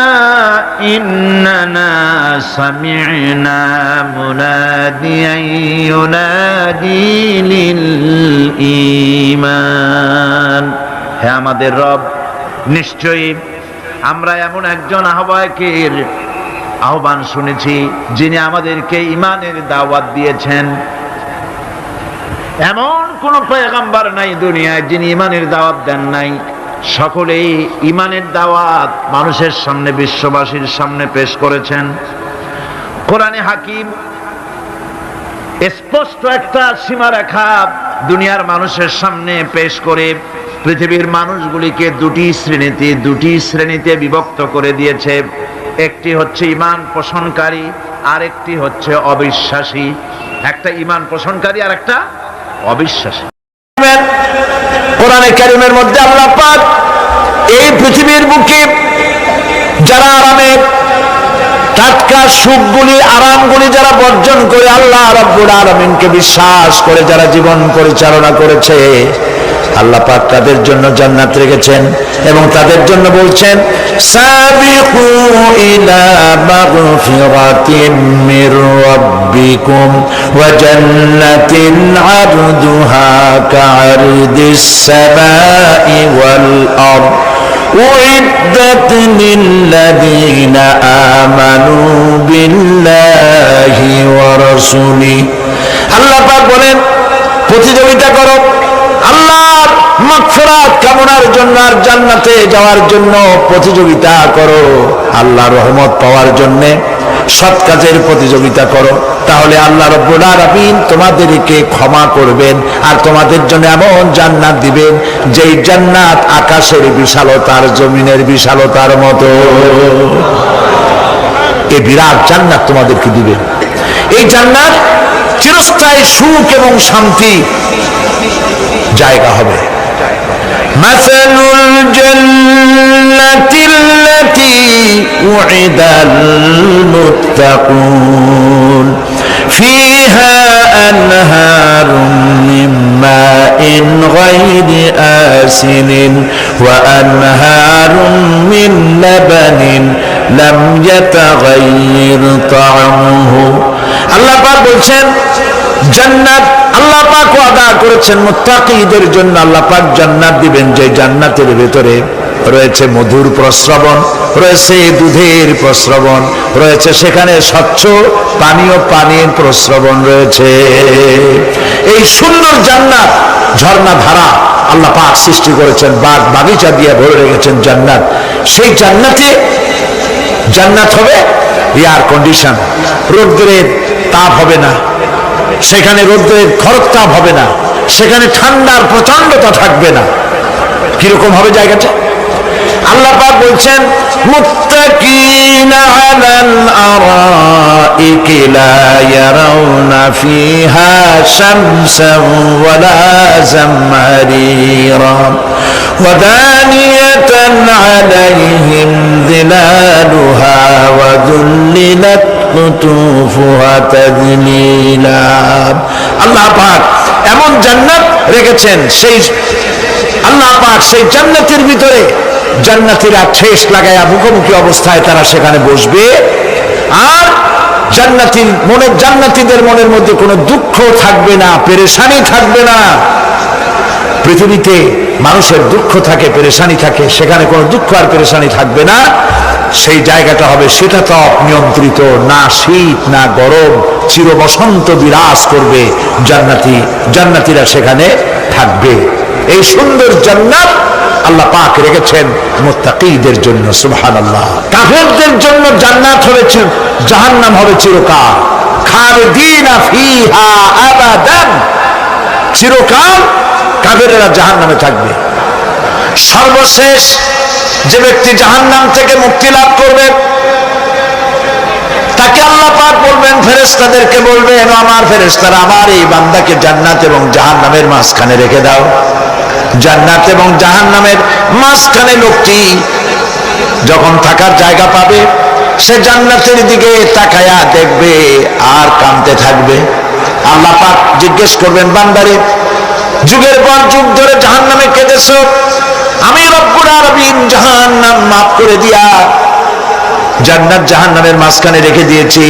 ইন্নানা সামি'না মুনাদিয়ান ইউনাদি লিল ঈমান। হে আমাদের রব, নিশ্চয়ই আমরা এমন একজন আহ্বায়কের আহ্বান শুনেছি, যিনি আমাদেরকে ঈমানের দাওয়াত দিয়েছেন। এমন কোন পয়গম্বর নাই দুনিয়ায় যিনি ঈমানের দাওয়াত দেন নাই। সকলেই ঈমানের দাওয়াত মানুষের সামনে, বিশ্ববাসীর সামনে পেশ করেছেন। কোরআনে হাকিম স্পষ্ট একটা সীমারেখা দুনিয়ার মানুষের সামনে পেশ করে পৃথিবীর মানুষগুলিকে দুটি শ্রেণীতে বিভক্ত করে দিয়েছে। একটি হচ্ছে ঈমান পোষণকারী, আরেকটি হচ্ছে অবিশ্বাসী। একটা ঈমান পোষণকারী আর একটা অবিশ্বাসী। কোরআনে কারীমের মধ্যে আল্লাহ পাক এই পৃথিবীর বুকে যারা আরামের টাটকা সুখগুলি আরামগুলি যারা বর্জন করে আল্লাহ রাব্বুল আলামিনকে বিশ্বাস করে যারা জীবন পরিচালনা করেছে, আল্লাহ পাক তাদের জন্য জান্নাত রেখেছেন এবং তাদের জন্য বলছেন সাবিকু ইলা মাগফিরাতিন মির রাব্বিকুম ওয়া জান্নাতিন আরদুহা কা'আরদিস সামাই ওয়াল আরদ উইদ্দাত লিল্লাযীনা আমানু বিল্লাহি ওয়া রাসূলিহি। আল্লাহ পাক বলেন প্রতিযোগিতা করো আল্লাহর মাগফিরাত কামনার জন্য আর জান্নাতে যাওয়ার জন্য প্রতিযোগিতা করো, আল্লাহর রহমত পাওয়ার জন্য সৎ কাজের প্রতিযোগিতা করো, তাহলে আল্লাহ রাব্বুল আলামিন তোমাদেরকে ক্ষমা করবেন আর তোমাদের জন্য এমন জান্নাত দিবেন যেই জান্নাত আকাশের বিশালতার জমিনের বিশালতার মতো। এই বিরাট জান্নাত তোমাদেরকে দিবেন। এই জান্নাত চিরস্থায়ী সুখ এবং শান্তি জায়গা হবে। মাসালুল জান্নাতিল্লাতী উইদাল মুত্তাকুন ফিহা আনহারুম মিন মাইন গায়রি আসিনিন ওয়া আনহারুম মিন লাবানিন লাম ইয়াতাগায়্যার তা'আমুহু। আল্লাহ পাক বলছেন জান্নাত আল্লাহ পাক ওয়াদা করেছেন মুত্তাকীদের জন্য। আল্লাহ পাক জান্নাত দিবেন যে জান্নাতের ভেতরে রয়েছে মধুর প্রস্রবণ, রয়েছে দুধের প্রস্রবণ, রয়েছে সেখানে স্বচ্ছ পানির প্রস্রবণ রয়েছে। এই সুন্দর জান্নাত ঝর্ণা ধারা আল্লাহ পাক সৃষ্টি করেছেন, বাগ বাগিচা দিয়ে ভরে রেখেছেন জান্নাত। সেই জান্নাত হবে এয়ার কন্ডিশন, রৌদ্রের তাপ হবে না সেখানে, রৌদ্রের খরতাপ হবে না সেখানে, ঠান্ডার প্রচন্ডতা থাকবে না। কিরকম হবে জায়গাটা? আল্লাহ পাক বলছেন মুত্তাকিনা আলাল আরাইকি লা ইয়ারাউনা ফিহা শামসান ওয়ালা জামহারিরা ওয়া দানিয়াতান আলাইহিম যিলালুহা ওয়া যুল্লিলাত কুতুফুহা তাযলিলা। আল্লাহ পাক এমন জান্নাত রেখেছেন, সেই আল্লাহ পাক সেই জান্নাতের ভিতরে জান্নাতীরা ঠেস লাগায়া মুখোমুখি অবস্থায় তারা সেখানে বসবে, আর জান্নাতীদের মনের মধ্যে কোনো দুঃখ থাকবে না, পেরেশানি থাকবে না। পৃথিবীতে মানুষের দুঃখ থাকে, পেরেশানি থাকে, সেখানে কোনো দুঃখ আর পেরেশানি থাকবে না। সেই জায়গাটা হবে শীতাতপ নিয়ন্ত্রিত, না শীত না গরম, চির বসন্ত বিরাজ করবে। জান্নাতীরা সেখানে থাকবে। এই সুন্দর জান্নাত আল্লাহ পাক রেখেছেন মুত্তাকীদের জন্য। সুবহানাল্লাহ। কাফেরদের জন্য জান্নাত হবে, জাহান্নাম হবে চিরকাল। খালিদিনা ফিহা আবাদান, চিরকাল কাফেরেরা জাহান্নামে থাকবে। সর্বশেষ যে ব্যক্তি জাহান্নাম থেকে মুক্তি লাভ করবে তাকে আল্লাহ পাক বলবেন, ফেরেশতাদেরকে বলবেন, আমার ফেরেশতারা আমার এই বান্দাকে জান্নাত এবং জাহান্নামের মাঝখানে রেখে দাও। জান্নাত এবং জাহান্নামের মাঝখানে লোকটি যখন থাকার জায়গা পাবে সে জান্নাতের দিকে তাকায়া দেখবে আর কাঁদতে থাকবে। আল্লাহ পাক জিজ্ঞেস করবেন, বান্দারে যুগের পর যুগ ধরে জাহান্নামে কেঁদেছো, আমি রব্বুল আলামিন জাহান্নাম মাফ করে দিয়া জান্নাত জাহান্নামের মাঝখানে রেখে দিয়েছি,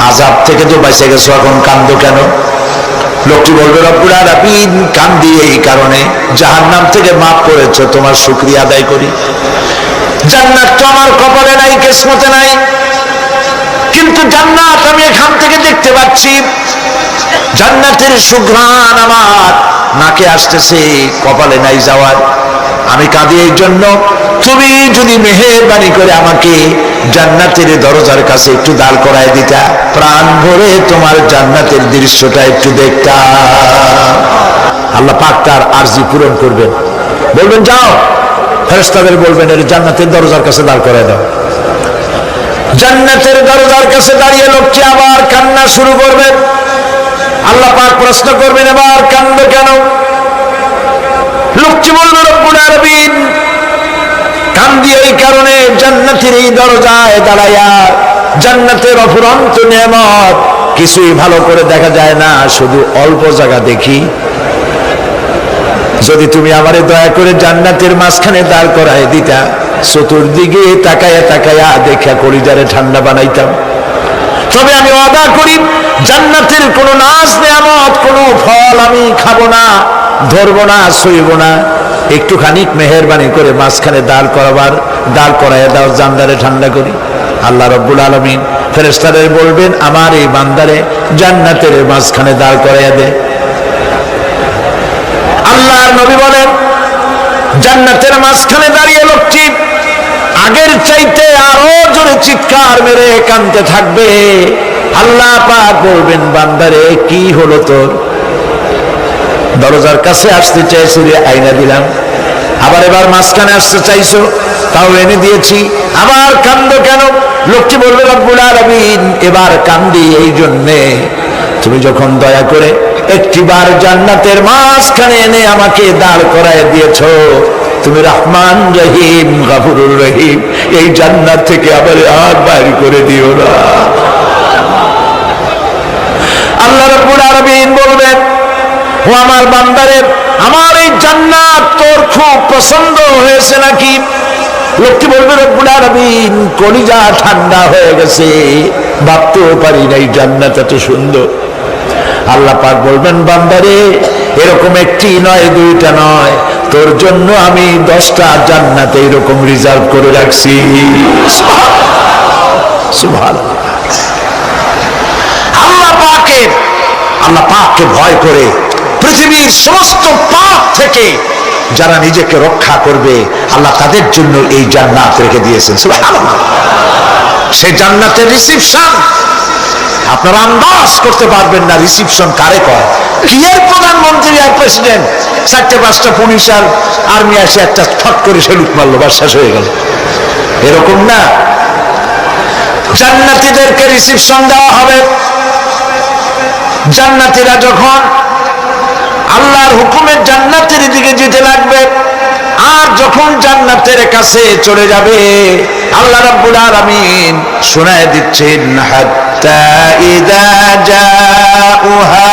আযাব থেকে তো বেঁচে গেছো, এখন কান্দো কেন? লোকটি বলবে, রব্বুল আলামিন কান্দি এই কারণে, জাহান্নাম থেকে মাফ করেছো, তোমার শুকরিয়া আদায় করি। জান্নাত তো আমার কপালে নাই, কিসমতে নাই, কিন্তু জান্নাত আমি এখান থেকে দেখতে পাচ্ছি। জান্নাতের সুঘ্রাণ আমার নাকে আসতেছে, কপালে নাই যাওয়ার। আমি কাঁদি এই জন্য, তুমি যদি মেহেরবানি করে আমাকে জান্নাতের দরজার কাছে একটু দাঁড় করায় দিতা, প্রাণ ভরে তোমার জান্নাতের দৃশ্যটা একটু দেখতাম। আল্লাহ পাক তার আরজি পূরণ করবেন, বলবেন যাও ফেরেশতাদের বলবেন এর জান্নাতের দরজার কাছে দাঁড় করায় দাও। জান্নাতের দরজার কাছে দাঁড়িয়ে লোকটি আবার কান্না শুরু করবে। আল্লাহ পাক প্রশ্ন করবেন এবার কান্দো কেন? লোকটি বলবে রব্বুল আলামিন কান্দি এই কারণে, জান্নাতের এই দরজায় দাঁড়াইয়া জান্নাতের অফুরন্ত নেয়ামত কিছুই ভালো করে দেখা যায় না, শুধু অল্প জায়গা দেখি। যদি তুমি আমারে দয়া করে জান্নাতের মাঝখানে দাঁড় করায় দিতা, চতুর্দিকে তাকায়া তাকায়া দেখা কলিজারে ঠান্ডা বানাইতাম। তবে আমি ওয়াদা করি জান্নাতের কোন নাজ নেয়ামত, কোন ফল আমি খাবো না, ধরবো না, ছুঁইব না। একটুখানি মেহেরবানি করে মাঝখানে দাঁড় করাইয়া দাও, জান্নারে ঠান্ডা করি। আল্লাহ রাব্বুল আলামিন ফেরেশতাদের বলবেন আমার এই বান্দারে জান্নাতের মাঝখানে দাঁড় করাইয়া দে। আল্লাহর নবী বলেন জান্নাতের মাঝখানে দাঁড়িয়ে লোকটি আগের চাইতে আরো জোরে চিৎকার মেরে কাঁদতে থাকবে। আল্লাহ পাক বলবেন বান্দারে কি হলো তোর? দরজার কাছে আসতে চাইছো রে, আইনা দিলাম। আবার এবার মাঝখানে আসতে চাইছো, তাও এনে দিয়েছি। আবার কান্দো কেন? লোকটি বলবে রব্বুল আলামিন এবার কান্দি এই জন্যে তুমি যখন দয়া করে একটিবার জান্নাতের মাঝখানে এনে আমাকে দাঁড় করায় দিয়েছো, তুমি রহমান রহিম গফুরুর রহিম, এই জান্নাত থেকে আবার আর বাইর করে দিও না। আল্লাহ রাব্বুল আলামিন বলবেন ও আমার বান্দারে আমার এই জান্নাত তোর খুব পছন্দ হয়েছে নাকি? লোকটি বলবে রব্বুল আলামিন কলিজা ঠান্ডা হয়ে গেছে, ভাবতেও পারি নাই জান্নাত এত সুন্দর। আল্লাহ পাক বলবেন বান্দারে এরকম একটি নয়, দুইটা নয়, তোর জন্য আমি 10টা জান্নাত এরকম রিজার্ভ করে রাখছি। সুবহানাল্লাহ। আল্লাহ পাককে ভয় করে পৃথিবীর সমস্ত পাপ থেকে যারা নিজেকে রক্ষা করবে আল্লাহ তাদের জন্য এই জান্নাত রেখে দিয়েছেন। সুবহানাল্লাহ। সেই জান্নাতের রিসিপশন আপনারা আন্দাজ করতে পারবেন না রিসিপশন কারে কয়। কি এর প্রধানমন্ত্রী আর প্রেসিডেন্ট 4-5টা পুলিশ আর আর্মি আসে একটা ফট করে সেলুট মারলো, বাস শেষ হয়ে গেল, এরকম না। জান্নাতীদেরকে রিসিপশন দেওয়া হবে। জান্নাতীরা যখন আল্লাহর হুকুমে জান্নাতের দিকে যেতে লাগবে, আর যখন জান্নাতের কাছে চলে যাবে আল্লাহ রাব্বুল আলামিন শোনায় দিচ্ছেন হাত্তা ইযা জাউহা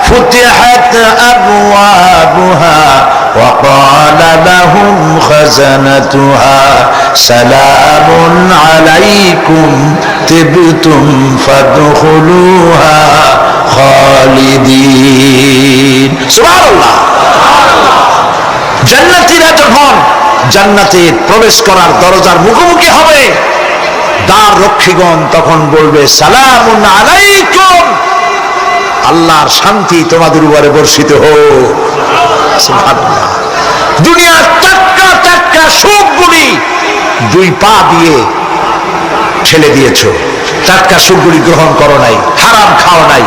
ফুতিহাত আবওয়াবুহা ওয়া ক্বালা লাহুম খাজানাতুহা সালামুন আলাইকুম তিবতুম ফাদখুলুহা খালিদিন। সুবহানাল্লাহ। জান্নাতীরা যখন জান্নাতে প্রবেশ করার দরজার মুখোমুখি হবে, দ্বার রক্ষীগণ তখন বলবে সালামুন আলাইকুম, আল্লাহর শান্তি তোমাদের উপরে বর্ষিত হোক। সুবহানাল্লাহ। দুনিয়ার টাটকা টাটকা সুখগুলি 2 পা দিয়ে ঠেলে দিয়েছো, টাটকা সুখগুলি গ্রহণ করো নাই, হারাম খাও নাই,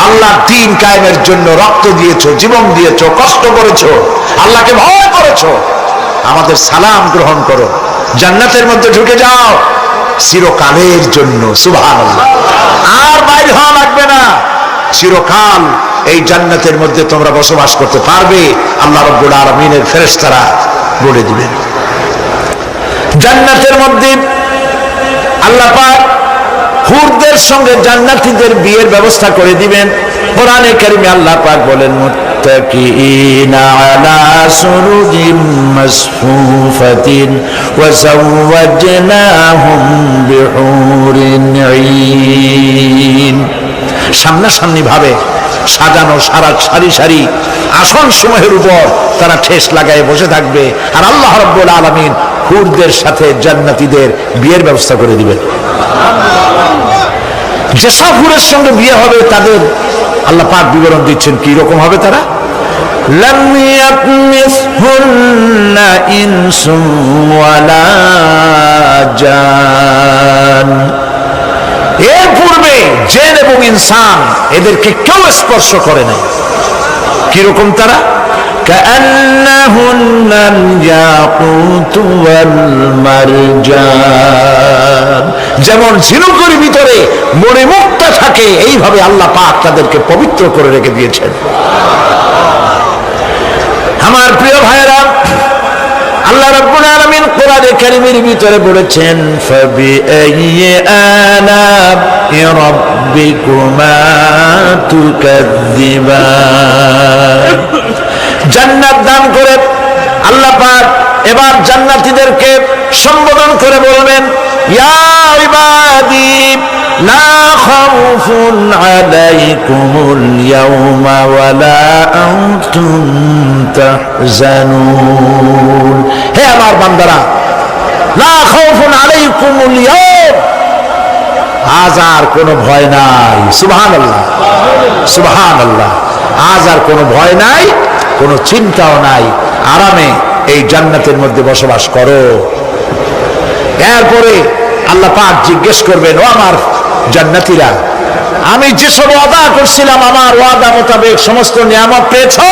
আল্লাহর দ্বীন কায়েমের জন্য রক্ত দিয়েছো, জীবন দিয়েছো, কষ্ট করেছো, আল্লাহকে ভয় করেছো। আমাদের সালাম গ্রহণ করো, জান্নাতের মধ্যে ঢুকে যাও চিরকালের জন্য। সুবহানাল্লাহ। আর বাইরে হওয়া লাগবে না, চিরকাল এই জান্নাতের মধ্যে তোমরা বসবাস করতে পারবে, আল্লাহ রাব্বুল আলামিনের ফেরেশতারা বলে দিবেন। জান্নাতের মধ্যে আল্লাহ পাক হুরদের সঙ্গে জান্নাতীদের বিয়ের ব্যবস্থা করে দিবেন। কোরআনে কারিমে আল্লাহ পাক বলেন মুত্তাকিনা আলা সুরুজিম মাসফুফাতিন ওয়া যাওয়াজনাহুম বিহুরিন ঈন। সামনাসামনি ভাবে সাজানো সারি সারি আসন সমূহের উপর তারা ঠেস লাগায় বসে থাকবে, আর আল্লাহ রাব্বুল আলামিন হুরদের সাথে জান্নাতীদের বিয়ের ব্যবস্থা করে দিবেন। যেসব হুরের সঙ্গে বিয়ে হবে তাদের আল্লাহ পাক বিবরণ দিচ্ছেন কি রকম হবে তারা। লাম ইয়াতমিসহুন্না ইনসুন ওয়ালা জান। এর পূর্বে জিন এবং ইনসান এদেরকে কেউ স্পর্শ করে নাই। কিরকম তারা? কাআন্নাহুন্নাল ইয়াকুতু ওয়াল মারজান, যেমন ঝিনুকের ভিতরে মণিমুক্তা থাকে, এইভাবে আল্লাহ পাক তাদেরকে পবিত্র করে রেখে দিয়েছেন। আমার প্রিয় ভাইরা, আল্লাহ রাব্বুল আলামিন কোরআনে কারীমের ভিতরে বলেছেন, ফাবিআইয়ি আলা'i রাব্বিকুমা তুকাযযিবান। জান্নাত দান করে আল্লাহ পাক এবার জান্নাতীদেরকে সম্বোধন করে বলবেন, ইয়া ইবাদি লা খাউফুন আলাইকুমুল ইয়াওমা ওয়ালা আনতুম তাহজানুন। হে আমার বান্দারা, লা খাউফুন আলাইকুমুল ইয়াওম, আজ আর কোনো ভয় নাই। সুবহানাল্লাহ, সুবহানাল্লাহ। আজ আর কোনো ভয় নাই, কোনো চিন্তাও নাই, আরামে এই জান্নাতের মধ্যে বসবাস করো। এরপরে আল্লাহ পাক জিজ্ঞেস করবেন, ও আমার জান্নাতীরা, আমি যেসব ওয়াদা করছিলাম আমার ওয়াদা মোতাবেক সমস্ত নিয়ামত পেয়েছো?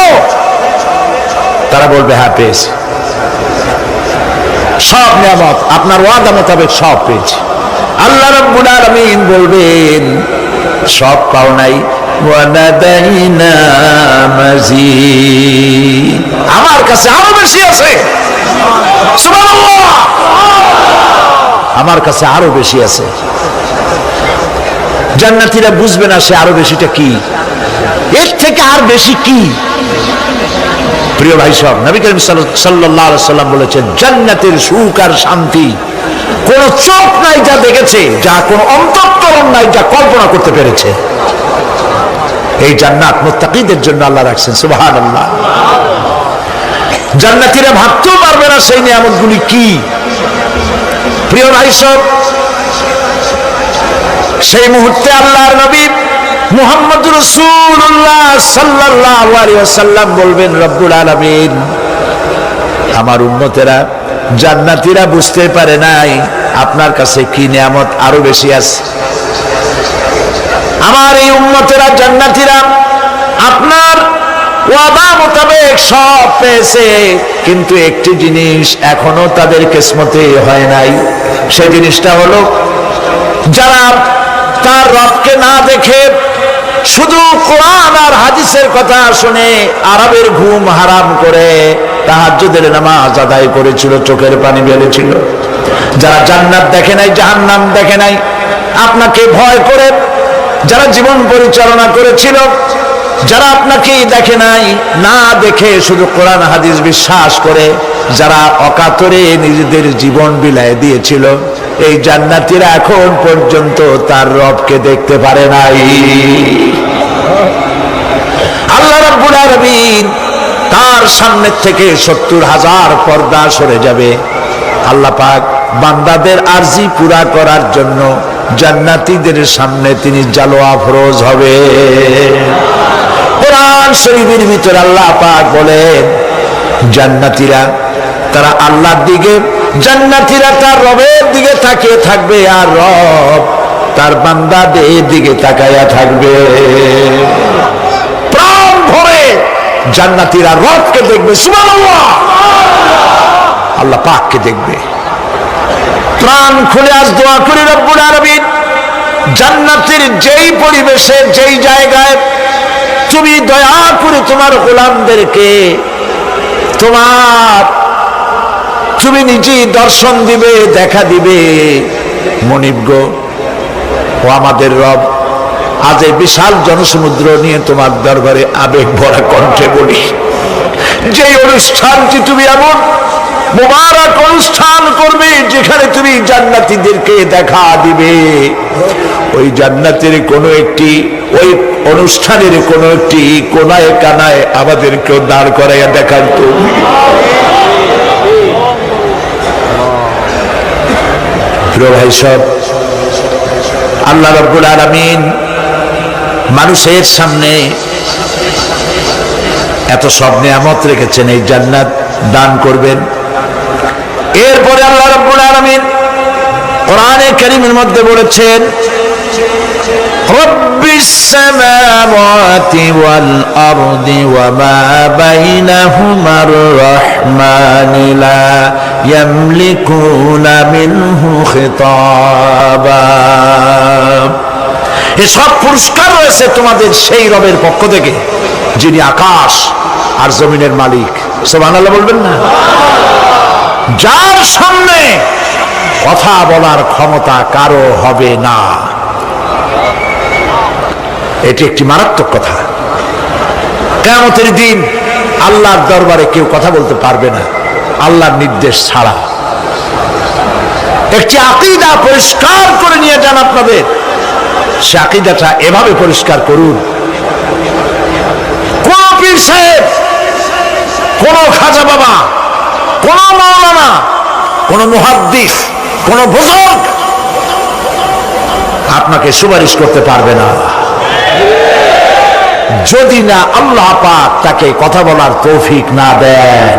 তারা বলবে, হ্যাঁ পেয়েছি, সব নিয়ামত আপনার ওয়াদা মোতাবেক সব পেয়েছি। আল্লাহ রাব্বুল আলামিন বলবেন, সব পাও নাই, ওয়ালাদাইনা মাজিদ, আমার কাছে আরো বেশি আছে। সুবহানাল্লাহ, আমার কাছে আরো বেশি আছে। জান্নাতীরা বুঝবে না সে আরো বেশিটা কি, এর থেকে আর বেশি কি। প্রিয় ভাই সব, নবী করিম সাল্লাল্লাহু আলাইহি সাল্লাম বলেছেন, জান্নাতের সুখ আর শান্তি কোন চোখ নাই যা দেখেছে, যা কোন অন্তঃকরণ নাই যা কল্পনা করতে পেরেছে। এই জান্নাত মুত্তাকিদের জন্য আল্লাহ রাখছেন। সুবহানাল্লাহ। জান্নাতীরা ভাবতেও পারবে না সেই নিয়ামতগুলি কি। প্রিয় ভাই সব, সেই মুহূর্তে আল্লাহর নবী মুহাম্মদুর রাসূলুল্লাহ সাল্লাল্লাহু আলাইহি ওয়াসাল্লাম বলবেন, রব্বুল আলামিন, আমার উম্মতেরা জান্নাতীরা বুঝতে পারে নাই আপনার কাছে কি নিয়ামত আরো বেশি আছে। আমার এই উম্মতেরা জান্নাতীরা আপনার ওয়াদা মোতাবেক সব পেয়েছে, কিন্তু একটি জিনিস এখনো তাদের কিসমতে হয় নাই। সেই জিনিসটা হলো, যারা তার রবকে না দেখে শুধু কোরআন আর হাদিসের কথা শুনে আরবের ঘুম হারাম করে তাহাজ্জুদের নামাজ আদায় করেছিল, চোখের পানি বেরিয়েছিল, যারা জান্নাত দেখে নাই, জাহান্নাম দেখে নাই, আপনাকে ভয় করে যারা জীবন পরিচালনা করেছিল, যারা আপনাকে দেখে নাই, না দেখে শুধু কোরআন হাদিস বিশ্বাস করে যারা অকাতরে নিজেদের জীবন বিলায় দিয়েছিল, এই জান্নাতীরা এখন পর্যন্ত তার রবকে দেখতে পারে নাই। আল্লাহ রাব্বুল আলামিন তার সামনে থেকে 70,000 পর্দা সরে যাবে। আল্লাহ পাক বান্দাদের আরজি পুরা করার জন্য জান্নাতীদের সামনে তিনি জালোয়া ফরোজ হবে। কোরআন শরীফের ভিতরে আল্লাহ পাক বলেন, জান্নাতীরা তারা আল্লাহর দিকে, জান্নাতীরা তার রবের দিকে তাকিয়ে থাকবে, আর রব তার বান্দাদের দিকে তাকায়া থাকবে। প্রাণ ভরে জান্নাতীরা রবকে দেখবে। সুবহানাল্লাহ, আল্লাহ পাককে দেখবে। প্রাণ খুলে আজ দোয়া করি, রব্বুল আলামিন, জান্নাতের যেই পরিবেশে, যেই জায়গায় তুমি দয়া করে তোমার গোলামদেরকে তুমি নিজেই দর্শন দিবে, দেখা দিবে। মনিব গো, ও আমাদের রব, আজ এই বিশাল জনসমুদ্র নিয়ে তোমার দরবারে আবেগ ভরা কণ্ঠে বলি, যে অনুষ্ঠানটি তুমি এমন মুবারক অনুষ্ঠান করবে যেখানে তুমি জান্নাতীদেরকে দেখা দিবে, ওই জান্নাতের কোনো একটি, ওই অনুষ্ঠানের কোনো একটি কোনায় কানায় আমাদেরকেও দাঁড় করাইয়া দেখার তো। প্রিয় ভাই সব, আল্লাহ রাব্বুল আলামিন মানুষের সামনে এত সব নিয়ামত রেখেছেন, এই জান্নাত দান করবেন। এরপরে আল্লাহ রাব্বুল আলামিন কোরআনে কারীমের মধ্যে বলেছেন, রব্বিস সামাওয়াতি ওয়াল আরদি ওয়া মা বাইনাহুমার রাহমানি লা ইয়ামলিকুনা মিনহু খিতাবা। এসব পুরস্কার রয়েছে তোমাদের সেই রবের পক্ষ থেকে যিনি আকাশ আর জমিনের মালিক। সুবহানাল্লাহ বলবেন না? যার সামনে কথা বলার ক্ষমতা কারো হবে না। এটি একটি মারাত্মক কথা। কিয়ামতের দিন আল্লাহর দরবারে কেউ কথা বলতে পারবে না আল্লাহর নির্দেশ ছাড়া। একটি আকীদা পরিষ্কার করে নিয়ে যান আপনাদের। সে আকীদাটা এভাবে পরিষ্কার করুন, কোন পীর সাহেব, কোন খাজা বাবা, কোন মাওলানা, কোন মুহাদ্দিস, কোন বুজুর্গ আপনাকে সুপারিশ করতে পারবে না যদি না আল্লাহ পাক তাকে কথা বলার তৌফিক না দেন।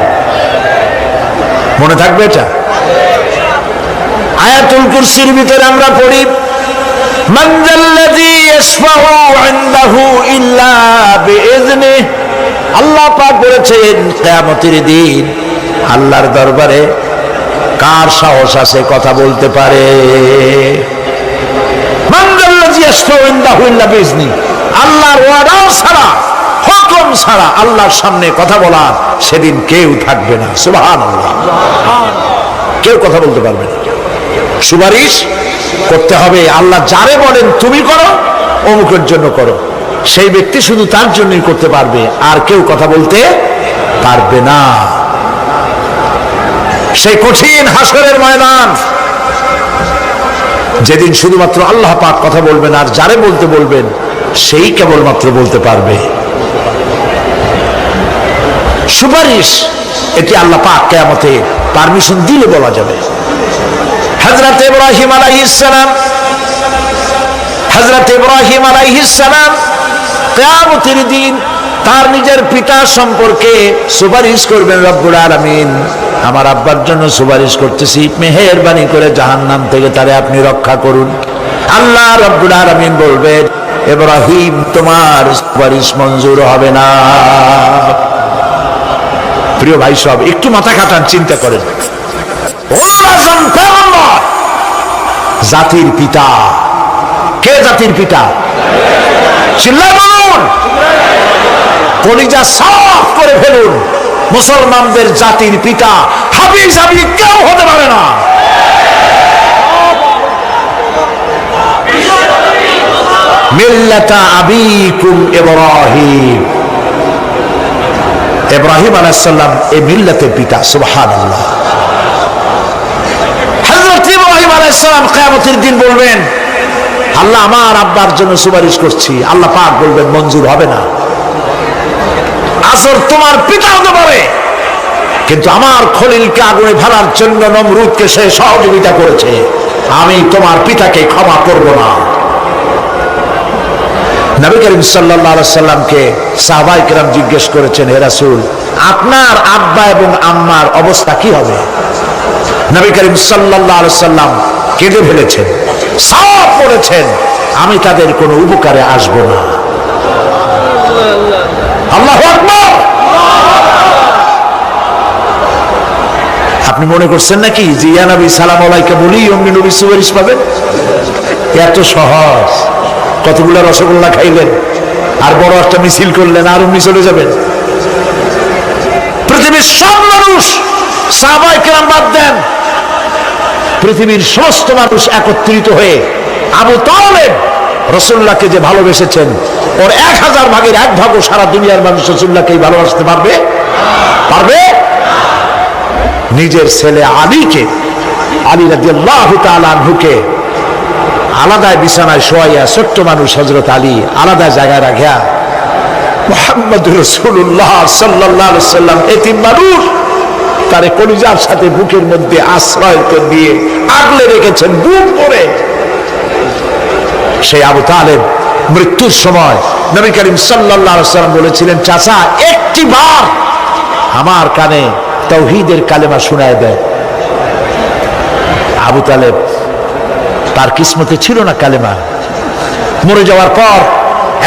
মনে থাকবে এটা। আয়াতুল কুরসির ভিতরে আমরা পড়ি, মান যাল্লাযী ইয়াশফাউ ইনদাহু ইল্লা বিইযনিহি। আল্লাহ পাক বলেছেন কিয়ামতের দিন আল্লাহর দরবারে কার সাহস আছে কথা বলতে পারে? মান যাল্লাযী ইয়াশফাউ ইনদাহু ইল্লা বিইযনিহি। আল্লাহর ওয়াদা ছাড়া, হুকুম ছাড়া আল্লাহর সামনে কথা বলার সেদিন কেউ থাকবে না। সুবহানাল্লাহ। কেউ কথা বলতে পারবে না। সুপারিশ করতে হবে আল্লাহ যারে বলেন তুমি করো, অমুকের জন্য করো, সেই ব্যক্তি শুধু তার জন্যই করতে পারবে, আর কেউ কথা বলতে পারবে না। সেই কঠিন হাসরের ময়দান যেদিন শুধুমাত্র আল্লাহ পাক কথা বলবেন, আর যারে বলতে বলবেন সেই কেবলমাত্র বলতে পারবে। সুপারিশ এটি আল্লাহ পাক কিয়ামতে পারমিশন দিলে বলা যাবে। হযরত ইব্রাহিম আলাইহিস সালাম কিয়ামতের দিন তার নিজের পিতা সম্পর্কে সুপারিশ করবেন। রব্বুল আলামিন, আমার আব্বার জন্য সুপারিশ করতেছি, মেহেরবানি করে জাহান্নাম থেকে তারে আপনি রক্ষা করুন। আল্লাহ রব্বুল আলামিন বলবেন, ইব্রাহিম তোমার সুপারিশ মঞ্জুর হবে না। প্রিয় ভাই সব একটু মাথা খাটান, চিন্তা করেন। জাতির পিতা কে? জাতির পিতা চিল্লায় বলুন, কলিজা সাফ করে ফেলুন। মুসলমানদের জাতির পিতা হাফিজ আবি কেউ হতে পারে না। মিল্লাতা আবিকুম ইব্রাহিম। ইব্রাহিম আলাইহিস সালাম এই মিল্লাতের পিতা। সুবহানাল্লাহ। হযরত ইব্রাহিম আলাইহিস সালাম কিয়ামতের দিন বলবেন, আল্লাহ আমার আব্বার জন্য সুপারিশ করছি। আল্লাহ পাক বলবেন মঞ্জুর হবে না। আসর তোমার পিতা হতে পারে, কিন্তু আমার খলিলকে আগুনে ফেলার জন্য নমরুদকে সে সহযোগিতা করেছে, আমি তোমার পিতাকে ক্ষমা করব না। নবী করিম সাল্লাল্লাহু আলাইহি সাল্লামকে সাহাবায়ে কেরাম জিজ্ঞেস করেছেন, হে রাসূল, আপনার আব্বা এবং আম্মার অবস্থা কি হবে? নবী করিম সাল্লাল্লাহু আলাইহি সাল্লাম কেঁদে ফেলেছেন, সাফ বলেছেন, আমি তাদের কোনো উপকারে আসব না। আল্লাহু আকবার। আপনি মনে করছেন নাকি যে ইয়া নবী সালাম আলাইকা বলি অমনি নবী সুপারিশ পাবেন? এত সহজ। কতগুলো রসগোল্লা খাইলেন আর বড় একটা মিছিল করলেন আর অমনি চলে যাবেন? পৃথিবীর সব মানুষ, সাহাবায়ে কেরাম বাদ দেন, পৃথিবীর সমস্ত মানুষ একত্রিত হয়ে আবু তালেব রাসূলুল্লাহকে যে ভালোবেসেছেন, ওর 1000 ভাগের 1 ভাগও সারা দুনিয়ার মানুষ রাসূলুল্লাহকে ভালোবাসতে পারবে? পারবে? নিজের ছেলে আলীকে, আলী রাদিয়াল্লাহু তাআলা আনহুকে আলাদা বিছানায় শোয়াইয়া, ছোট্ট মানুষ হযরত আলী আলাদা জায়গায় রাখিয়া মুহাম্মদুর রাসূলুল্লাহ সাল্লাল্লাহু আলাইহি ওয়াসাল্লাম এতিম মানুষ তারে কলিজার সাথে বুকের মধ্যে আশ্রয় দিয়ে আগলে রেখেছেন বুক করে। সেই আবু তালেব মৃত্যুর সময় নবী করিম সাল্লাল্লাহু আলাইহি ওয়াসাল্লাম বলেছিলেন, চাচা একটি বার আমার কানে তাওহীদের কালেমা শোনায় দেয়। আবু তালেব তার কিসমতে ছিল না কালেমা। মরে যাওয়ার পর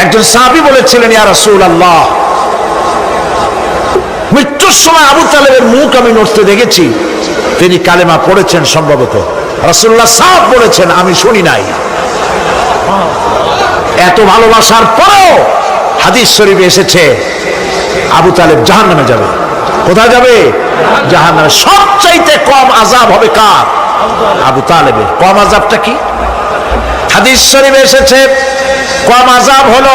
একজন সাহাবী বলেছিলেন, ইয়া রাসূলুল্লাহ, মৃত্যুর সময় আবু তালেবের মুখ আমি নড়তে দেখেছি, তিনি কালেমা পড়েছেন সম্ভবত। রাসূলুল্লাহ সাফ বলেছেন, আমি শুনি নাই। এত ভালোবাসার পরেও হাদিস শরীফে এসেছে আবু তালেব জাহান্নামে যাবে। কোথায় যাবে? জাহান্নামে। সবচাইতে কম আযাব হবে কার? আবু তালেবের। কম আযাবটা কি? হাদিস শরীফে এসেছে কম আযাব হলো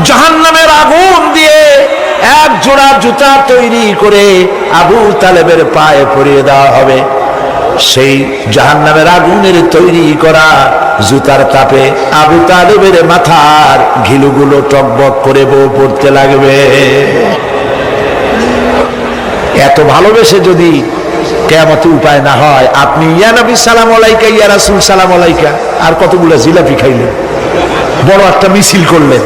জাহান্নামের আগুন দিয়ে এক জোড়া জুতা তৈরি করে আবু তালেবের পায়ে পরিয়ে দেওয়া হবে। সেই জাহান্নামের আগুনের তৈরি করা জুতার তাপে আবু তালেবের মাথার ঘিলুগুলো টকবক করে বউ পড়তে লাগবে। এত ভালোবেসে যদি কিয়ামতে উপায় না হয়, আপনি ইয়া নবী সালাম আলাইকা, ইয়া রাসূল সালাম আলাইকা, আর কতগুলো জিলাপি খাইলেন, বড় একটা মিছিল করলেন।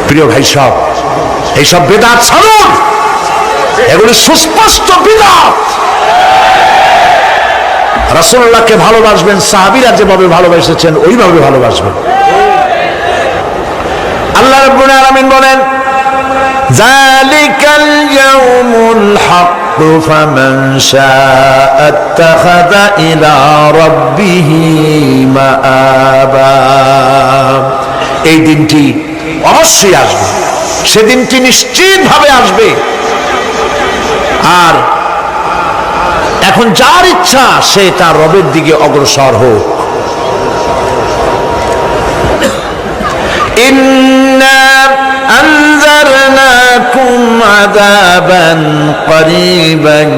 প্রিয় ভাই সব, এইসব বেদাত ছাড়ুন, এগুলি সুস্পষ্ট বিদআত। রাসূলুল্লাহকে ভালোবাসবেন, সাহাবীরা যেভাবে ভালোবেসেছেন ওইভাবে ভালোবাসবেন। আল্লাহ রাব্বুল আলামিন বলেন, যালিকাল ইয়াউমুল হক ফামান শাআ আত্তাখাযা ইলা রাব্বিহি মাআবা। এই দিনটি অবশ্যই আসবে, সেদিনটি নিশ্চিতভাবে আসবে। আর এখন যার ইচ্ছা সে তার রবের দিকে অগ্রসর হোক। ইন্না আনজারনাকুম আযাবান করিবান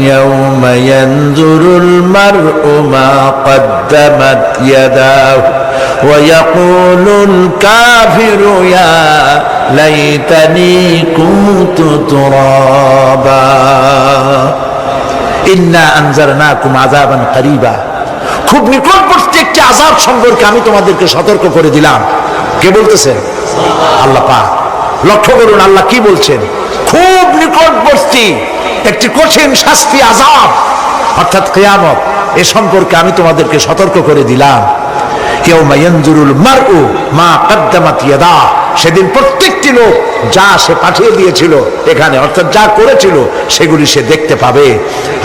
ইয়াওমা ইয়ানজুরুল মার'উ মা কদ্দামাত ইয়াদাহু ওয়া ইয়াকুলুল কাফিরু ইয়া লাইতানি কুনতু তুরাবা। ইন্না আনজারনাকুম আযাবান করিবা, খুব নিকটবর্তী একটি আযাব সম্পর্কে আমি তোমাদেরকে সতর্ক করে দিলাম। কে বলতেছেন? আল্লাহ পাক। লক্ষ্য করুন আল্লাহ কি বলছেন, খুব নিকটবর্তী একটি কঠিন শাস্তি আযাব অর্থাৎ কিয়ামত, এ সম্পর্কে আমি তোমাদেরকে সতর্ক করে দিলাম। ইয়াউমা ইয়ানজুরুল মার'উ মা কদ্দামাত ইয়াদা, সেদিন প্রত্যেকটি লোক যা সে পাঠিয়ে দিয়েছিল এখানে, অর্থাৎ যা করেছিল সেগুলি সে দেখতে পাবে।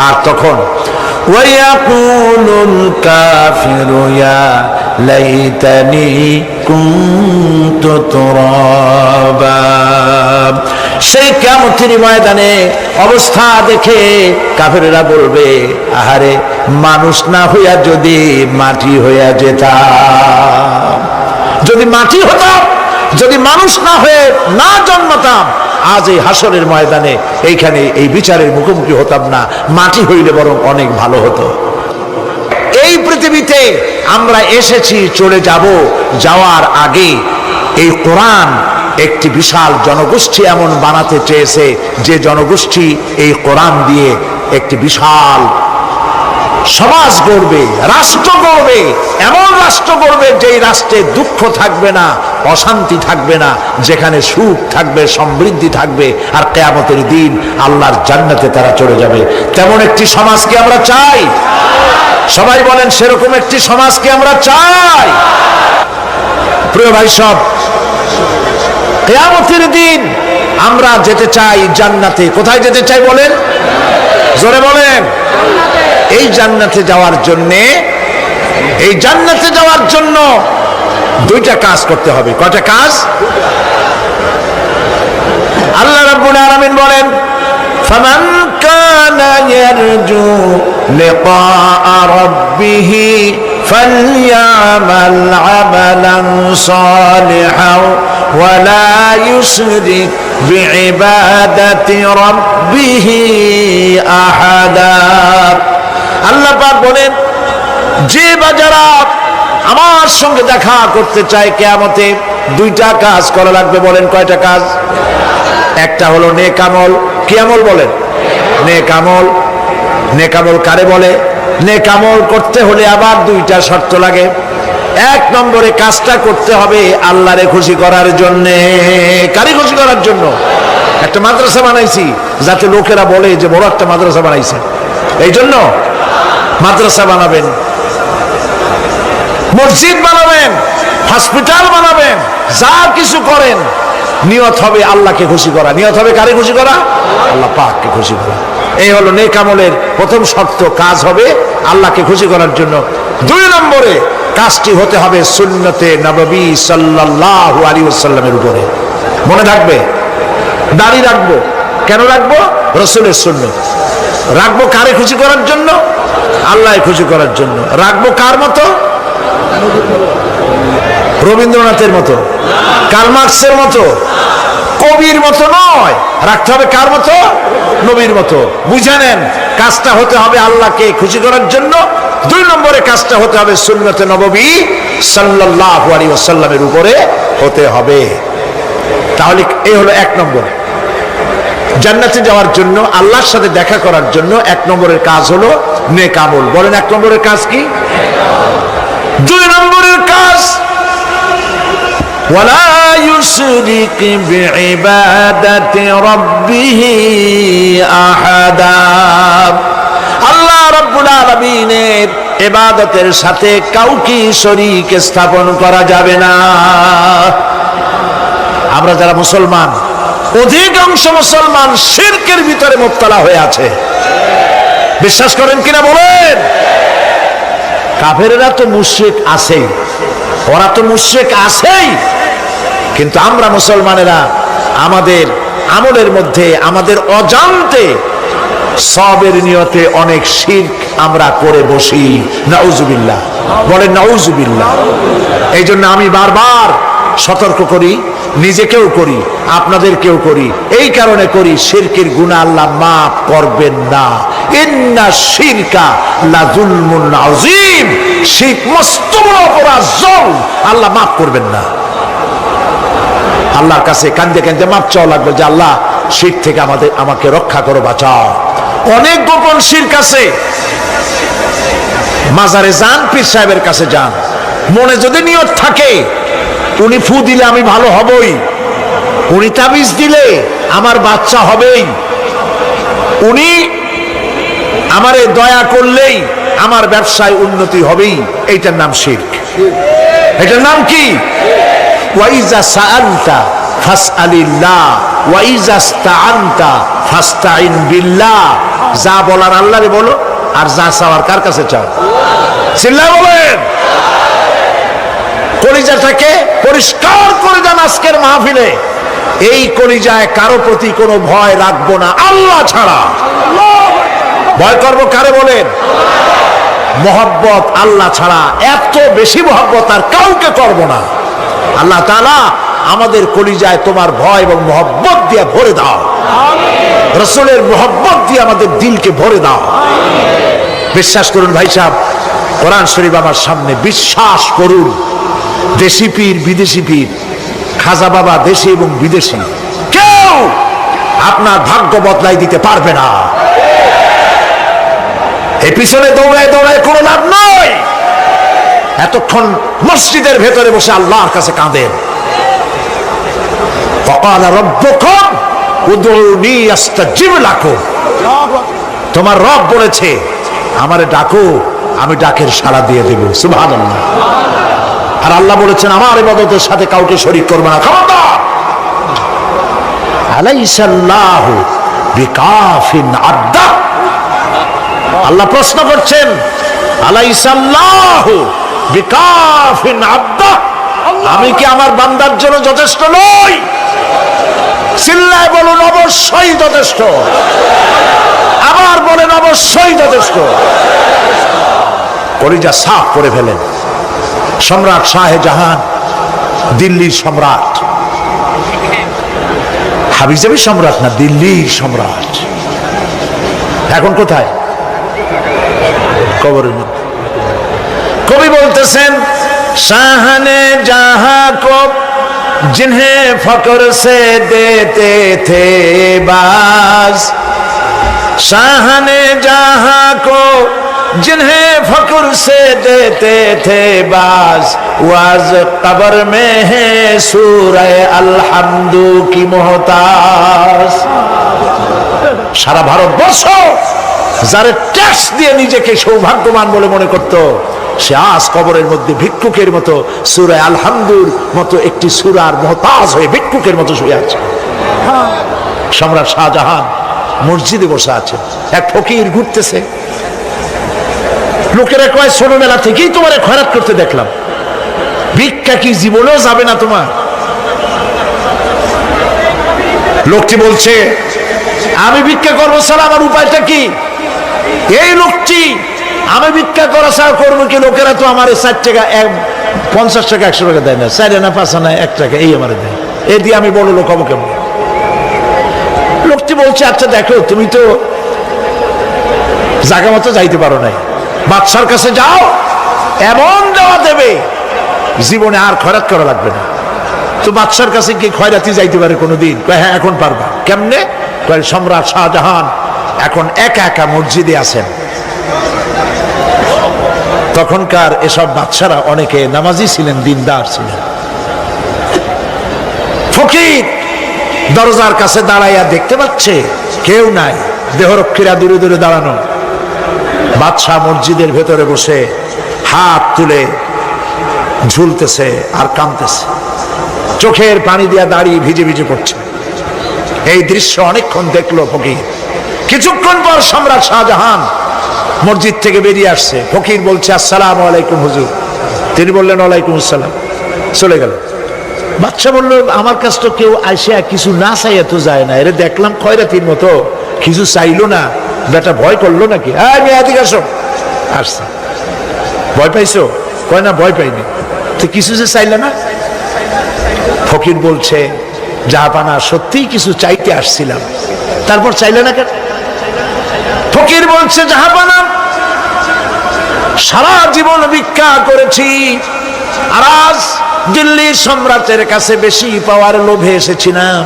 আর তখন ওয়ায়াকুলুল কাফিরু ইয়া লাইতানি কুনতু তুরাবা। সেই কিয়ামতের ময়দানে অবস্থা দেখে কাফেরেরা বলবে, আহারে মানুষ না হইয়া যদি মাটি হইয়া যেতাম, যদি মাটি হতাম, যদি মানুষ না হয়ে না জন্মতাম, আজ এই হাসরের ময়দানে এইখানে এই বিচারের মুখোমুখি হতাম না, মাটি হইলে বরং অনেক ভালো হতো। এই পৃথিবীতে আমরা এসেছি, চলে যাব, যাওয়ার আগে এই কোরআন একটি বিশাল জনগোষ্ঠী এমন বানাতে চেয়েছে যে জনগোষ্ঠী এই কোরআন দিয়ে একটি বিশাল সমাজ গড়বে, রাষ্ট্র গড়বে, এমন রাষ্ট্র গড়বে যেই রাষ্ট্রে দুঃখ থাকবে না, অশান্তি থাকবে না, যেখানে সুখ থাকবে, সমৃদ্ধি থাকবে, আর কিয়ামতের দিন আল্লাহর জান্নাতে তারা চলে যাবে। তেমন একটি সমাজকে আমরা চাই। সবাই বলেন, সেরকম একটি সমাজকে আমরা চাই। প্রিয় ভাই সব, কিয়ামতের দিন আমরা যেতে চাই জান্নাতে। কোথায় যেতে চাই বলেন? জোরে বলেন। এই জান্নাতে যাওয়ার জন্য দুইটা কাজ করতে হবে। কয়টা কাজ? আল্লাহ রাব্বুল আলামিন বলেন, ফামান কানা ইয়ারজু লিকা রাব্বিহি ফালইয়ামাল আমালান সালিহান ওয়া লা ইউশরিক বিইবাদাতি রাব্বিহি আহাদা। আল্লাহ পাক বলেন, যে বাজারা আমার সঙ্গে দেখা করতে চায় কিয়ামতে, দুইটা কাজ করা লাগবে। বলেন কয়টা কাজ? একটা হলো নেক আমল। কি আমল বলেন? নেক আমল। নেক আমল কারে বলে? নেক আমল করতে হলে আবার দুইটা শর্ত লাগে। এক নম্বরে কাজটা করতে হবে আল্লাহরে খুশি করার জন্য। কারে খুশি করার জন্য? একটা মাদ্রাসা বানাইছি যাতে লোকেরা বলে যে বড় একটা মাদ্রাসা বানাইছে, এই জন্য মাদ্রাসা বানাবেন, মসজিদ বানাবেন, হসপিটাল বানাবেন, যা কিছু করেন নিয়ত হবে আল্লাহকে খুশি করা। নিয়ত হবে কারে খুশি করা? আল্লাহ পাককে খুশি করা। এই হলো নেক আমলের প্রথম শর্ত, কাজ হবে আল্লাহকে খুশি করার জন্য। দুই নম্বরে কাজটি হতে হবে সুন্নতে নববী সাল্লাল্লাহু আলাইহি ওয়াসাল্লামের উপরে। মনে থাকবে, দাড়ি রাখবো কেন রাখবো? রাসূলের সুন্নাত। রাখবো কারে খুশি করার জন্য? আল্লাহ খুশি করার জন্য। রাখবো কার মতো? রবীন্দ্রনাথের মতো, কার্ল মার্কসের মতো, কবির মতো নয়। রাখতে হবে কার মতো? নবীর মতো। বুঝে নেন, কাজটা হতে হবে আল্লাহকে খুশি করার জন্য। দুই নম্বরে কাজটা হতে হবে সুন্নতে নববী সাল্লাল্লাহু আলাইহি ওয়াসাল্লামের উপরে হতে হবে। তাহলে এই হলো এক নম্বর। জান্নাতে যাওয়ার জন্য, আল্লাহর সাথে দেখা করার জন্য এক নম্বরের কাজ হলো নেক আমল। বলেন এক নম্বরের কাজ কি? দুই নম্বরের কাজ ওয়ালা ইউশরিক বিইবাদাতি রাব্বিহি আহাদা। আল্লাহ রাব্বুল আলামিনের ইবাদতের সাথে কাউকে শরীক স্থাপন করা যাবে না। আমরা যারা মুসলমান, অধিকাংশ মুসলমান শিরকের ভিতরে মুবতালা হয়ে আছে। বিশ্বাস করেন কিনা বলেন? কাফেরেরা তো মুশরিক আছেই, ওরা তো মুশরিক আছেই, কিন্তু আমরা মুসলমানেরা আমাদের আমলের মধ্যে আমাদের অজান্তে সবের নিয়তে অনেক শিরক আমরা করে বসি। নাউজুবিল্লাহ, বলেন নাউজুবিল্লাহ। এই জন্য আমি বারবার সতর্ক করি, নিজেকেও করি, আপনাদেরকেও করি। এই কারণে করি, শিরকের গুনাহ আল্লাহ মাফ করবেন না। ইন্না শিরকা লাযুলমুন আযীম। শিরক মস্ত বড় অপরাধ, জুলম, আল্লাহ মাফ করবেন না। আল্লাহর কাছে কান্দে কান্দে মাপ চাওয়া লাগবে যে আল্লাহ শিরক থেকে আমাকে রক্ষা করো, বাঁচাও। অনেক গোপন শিরক আছে। মাজারে যান, পীর সাহেবের কাছে যান, মনে যদি নিয়ত থাকে উনি ফু দিলে আমি ভালো হবই, উনি তাবিজ দিলে আমার বাচ্চা হবেই, উনি আমারে দয়া করলেই আমার ব্যবসায় উন্নতি হবেই, এইটার নাম শিরক। এটার নাম কি? ওয়াইজা সাআলতা ফাসআলিল্লাহ ওয়াইজা ইসতাআনতা ফাসতাইন বিল্লাহ। যা বলার আল্লাহরে বলো, আর যা চাওয়ার কার কাছে চাও? চিল্লায় বলেন। কলিজাটাকে পরিষ্কার করে দেন আজকের মাহফিলে। এই কলিজায় কারো প্রতি কোনো ভয় রাখবো না আল্লাহ ছাড়া। ভয় করবো কারে বলেন? মহব্বত আল্লাহ ছাড়া, এত বেশি মহব্বত আর কাউকে করবো না। আল্লাহ তাআলা আমাদের কলিজায় তোমার ভয় এবং মহব্বত দিয়ে ভরে দাও। রাসূলের মহব্বত দিয়ে আমাদের দিলকে ভরে দাও। বিশ্বাস করুন ভাই সাহেব, কোরআন শরীফ আমার সামনে, বিশ্বাস করুন, দেশি পীর বিদেশি পীর, খাজা বাবা দেশি এবং বিদেশি, কেউ আপনার ভাগ্য বদলাই দিতে পারবে না। এই পিছনে দৌড়ায় দৌড়ায় কোনো লাভ নয়। এতক্ষণ মসজিদের ভেতরে বসে আল্লাহর কাছে কাঁদেন। ওয়াকালা রাব্বুকুম উদউনি আস্তাজিব লাকুম। তোমার রব বলেছে আমারে ডাকো, আমি ডাকের সাড়া দিয়ে দেব। সুবহানাল্লাহ। আর আল্লাহ বলেছেন আমার ইবাদতের সাথে কাউকে শরীক করবে না। খবরদার। আলাইসাল্লাহু বিকাফিন আবদা। আল্লাহ প্রশ্ন করছেন, আলাইসাল্লাহু বিকাফিন আবদা, আমি কি আমার বান্দার জন্য যথেষ্ট নই? চিল্লায় বলুন অবশ্যই যথেষ্ট। আবার বলেন অবশ্যই যথেষ্ট। কলিজা সাফ করে ফেলেন। সম্রাট শাহজাহান, দিল্লির সম্রাট, হাবিজাবি সম্রাট না, দিল্লির সম্রাট। এখন কোথায়? কবরের মধ্যে। কবি বলতেছেন, শাহনে জাহাं को जिन्हें फक्र से देते थे बाज, शाहने जहां को जिन्हें फकुर से देते थे बाज वाज कब्र में है सूरह अलहम्दु की मोहताज। সারা ভারতবর্ষ যারা ট্যাক্স দিয়ে নিজেকে সৌভাগ্যবান বলে মনে করত, সে আজ কবরের মধ্যে ভিক্ষুকের মতো সূরা আলহামদুর মতো একটি সূরার মুহতাজ হয়ে ভিক্ষুকের মতো শুয়ে আছে। সম্রাট শাহজাহান মসজিদে বসে আছে, এক ফকির ঘুরতেছে। লোকেরা কয় ছোটবেলা থেকেই তোমার খয়রাত করতে দেখলাম, ভিক্ষা কি জীবনেও যাবে না তোমার? লোকটি বলছে আমি ভিক্ষা করবো ছাড়া আমার উপায়টা কি? এই লোকটি আমি ভিক্ষা করা ছাড়া করবো কি? লোকেরা তো আমার 4 টাকা 50 টাকা 100 টাকা দেয় না, 4 আনা 5 আনা 1 টাকা এই আমার দেয়, এই দিয়ে আমি বড় লোক হবো কেমন? লোকটি বলছে আচ্ছা দেখো, তুমি তো জায়গা মতো যাইতে পারো নাই, বাদশার কাছে যাও, এমন দেওয়া দেবে জীবনে আর খয়রাত করা লাগবে না। তো বাদশার কাছে কি খয়রাতি যাইতে পারে কোনোদিন? হ্যাঁ এখন পারবা। কেমনে? সম্রাট শাহজাহান এখন একা একা মসজিদে আছেন। তখনকার এসব বাদশারা অনেকে নামাজি ছিলেন, দিনদার ছিলেন। ফকির দরজার কাছে দাঁড়াইয়া দেখতে পাচ্ছে কেউ নাই, দেহরক্ষীরা দূরে দূরে দাঁড়ানো। বাদশাহ মসজিদের ভেতরে বসে হাত তুলে ঝুলতেছে আর কাঁদতেছে, চোখের পানি দিয়া দাঁড়িয়ে ভিজে ভিজে পড়ছে। এই দৃশ্য অনেকক্ষণ দেখলো ফকির। কিছুক্ষণ পর সম্রাট শাহজাহান মসজিদ থেকে বেরিয়ে আসছে। ফকির বলছে আসসালামু আলাইকুম হুজুর। তিনি বললেন ওয়ালাইকুম আসসালাম, চলে গেল। বাদশাহ বলল আমার কাছে তো কেউ আইসা কিছু না চাইয়া তো যায় না, এরে দেখলাম খয়রাতির মতো কিছু চাইলো না, বেটা ভয় করলো নাকি? এদিকে আসো। আসছে। ভয় পাইছো? কয় না ভয় পাইনি। তো কিছু যে চাইলে না? ফকির বলছে জাহাপানা সত্যিই কিছু চাইতে আসছিলাম। তারপর চাইলে না কেন? ফকির বলছে জাহাপানা সারা জীবন ভিক্ষা করেছি, আর আজ দিল্লির সম্রাটের কাছে বেশি পাওয়ার লোভে এসেছিলাম,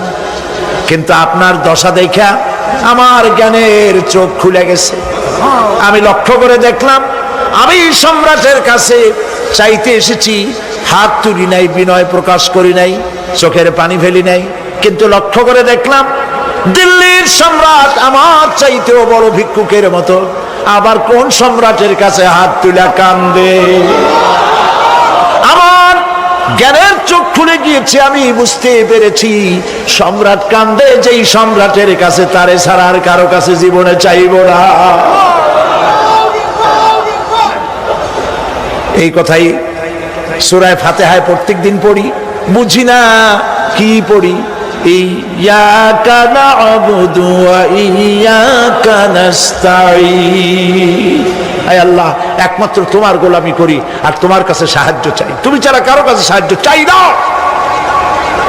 কিন্তু আপনার দশা দেখা আমার জ্ঞানের চোখ খুলে গেছে। আমি লক্ষ্য করে দেখলাম আমি সম্রাটের কাছে চাইতে এসেছি, হাত তুলি নাই, বিনয় প্রকাশ করি নাই, চোখের পানি ফেলি নাই, কিন্তু লক্ষ্য করে দেখলাম দিল্লির সম্রাট আমার চাইতেও বড় ভিক্ষুকের মতো। আবার কোন সম্রাটের কাছে হাত তুলে কান্দে? আমার জ্ঞানের চোখ খুলে গিয়েছে, আমি বুঝতে পেরেছি সম্রাট কান্দে যেই সম্রাটের কাছে, তারে ছাড়া আর কারো কাছে জীবনে চাইব না। এই কথাই সূরা ফাতিহায় প্রত্যেক দিন পড়ি, বুঝি না কি পড়ি। ইয়াকা না'বুদু ওয়া ইয়াকা নাস্তাঈন। আয় আল্লাহ, একমাত্র তোমার গোলামি করি আর তোমার কাছে সাহায্য চাই, তুমি ছাড়া কারো কাছে সাহায্য চাই না।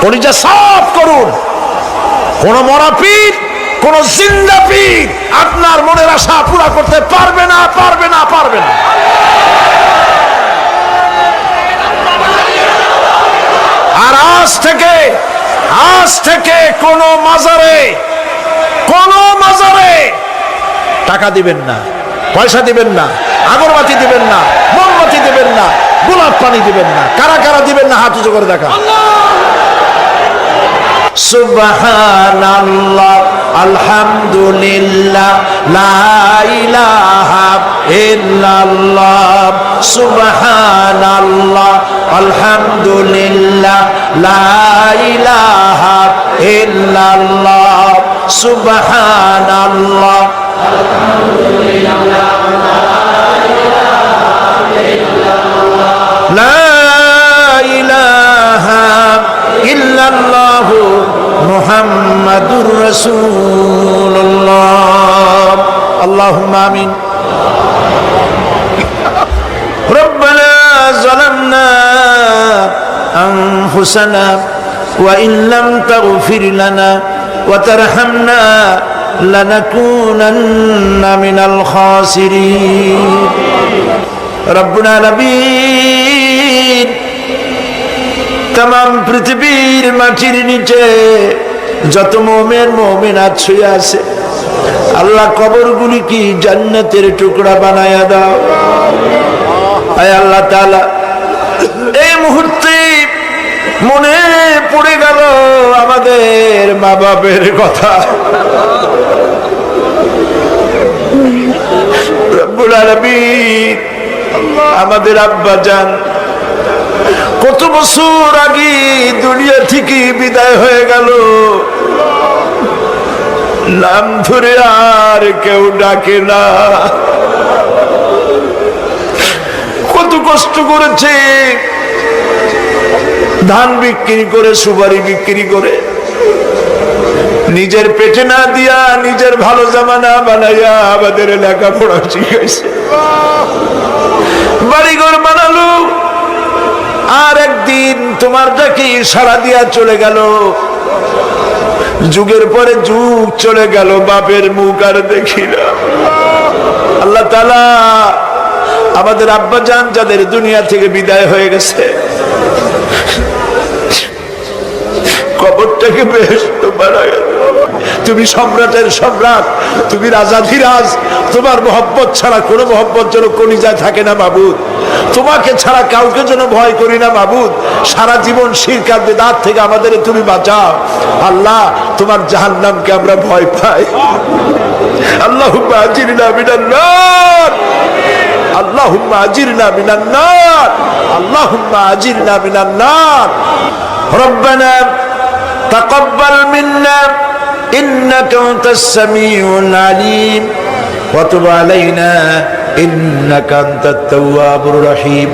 কলিজা সাফ করুন। কোন মরা পীর, কোন জিন্দা পীর আপনার মনের আশা পুরা করতে পারবে না, পারবে না, পারবে না। আর আজ থেকে কোন মাজারে টাকা দিবেন না, পয়সা দিবেন না, আগরবাতি দিবেন না, মোমবাতি দিবেন না, গোলাপ পানি দিবেন না। কারা কারা দিবেন না হাত উঁচু করে দেখা। সুবহানাল্লাহ, আলহামদুলিল্লাহ, লা ইলাহা ইল্লাল্লাহ। সুবহানাল্লাহ, আলহামদুলিল্লাহ, লা ইলাহা ইল্লাল্লাহ। সুবহানাল্লাহ, আলহামদুলিল্লাহ, লা ইলাহা ইল্লাল্লাহ, মুহাম্মাদুর রাসূলুল্লাহ। আল্লাহুম্মা আমিন। রব্বানা যালামনা আনফুসানা ওয়া ইন লাম তাগফির লানা ওয়া তারহামনা লানাকুনান্না মিনাল খাসিরিন। রব্বুল আলামিন, तमाम পৃথিবীর মাটির নিচে যত মুমিন মুমিনাত শুয়ে আছে, আল্লাহ কবরগুলি কি জান্নাতের টুকরা বানায়া দাও। আয় আল্লাহ তাআলা, এই মুহূর্তে মনে পড়ে গেল আমাদের মা বাপের কথা। রব্বুল আলামিন, আমাদের আব্বা জান কত বছর আগে দুনিয়া থেকে বিদায় হয়ে গেল, নাম ধরে আর কেউ ডাকে না। কত কষ্ট করেছে, ধান বিক্রি করে, সুপারি বিক্রি করে, নিজের পেটে না দিয়া নিজের ভালো জামা না বানাইয়া আমাদের লেখাপড়া শিখাইছে, বাড়িঘর বানালো। আর একদিন তোমার ডাকে সাড়া দিয়া চলে গেল। যুগের পরে যুগ চলে গেল, বাপের মুখ আর দেখি না। আল্লাহ তাআলা, আমাদের আব্বা জান যাদের দুনিয়া থেকে বিদায় হয়ে গেছে, কবরটাকে বেহেশত বানায়। তুমি সম্রাটের সম্রাট, তুমি রাজাধিরাজ, তোমার মহব্বত ছাড়া কোনো মহব্বত যেন কলিজায় থাকে না মাবুদ। তোমাকে ছাড়া কাউকে যেন ভয় করি না মাবুদ। সারা জীবন শিরক আর বিদআত থেকে আমাদের তুমি বাঁচাও আল্লাহ। তোমার জাহান্নামকে আমরা ভয় পাই। আল্লাহুম্মা আজিরনা মিনান নার, আল্লাহুম্মা আজিরনা মিনান নার, আল্লাহুম্মা আজিরনা মিনান নার। রব্বানা তাকাব্বাল মিন্না ইন্নাকা আনতাস সামিউল আলিম ওয়া তুব আলাইনা ইন্নাকা আনতাত তাওয়াবুর রহিম।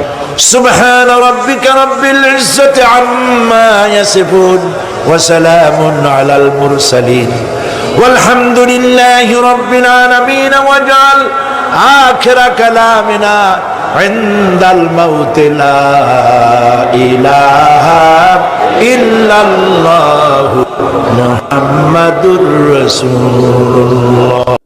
সুবহানা রাব্বিকা রাব্বিল ইজ্জাতি আম্মা ইয়াসিফুন ওয়া সালামুন আলাল মুরসালিন ওয়ালহামদুলিল্লাহি রাব্বিল আলামিন। ওয়াজআল আখিরা কালামিনা ইনদাল মাউত লা ইলাহা ইল্লাল্লাহু মুহাম্মাদুর রাসূলুল্লাহ।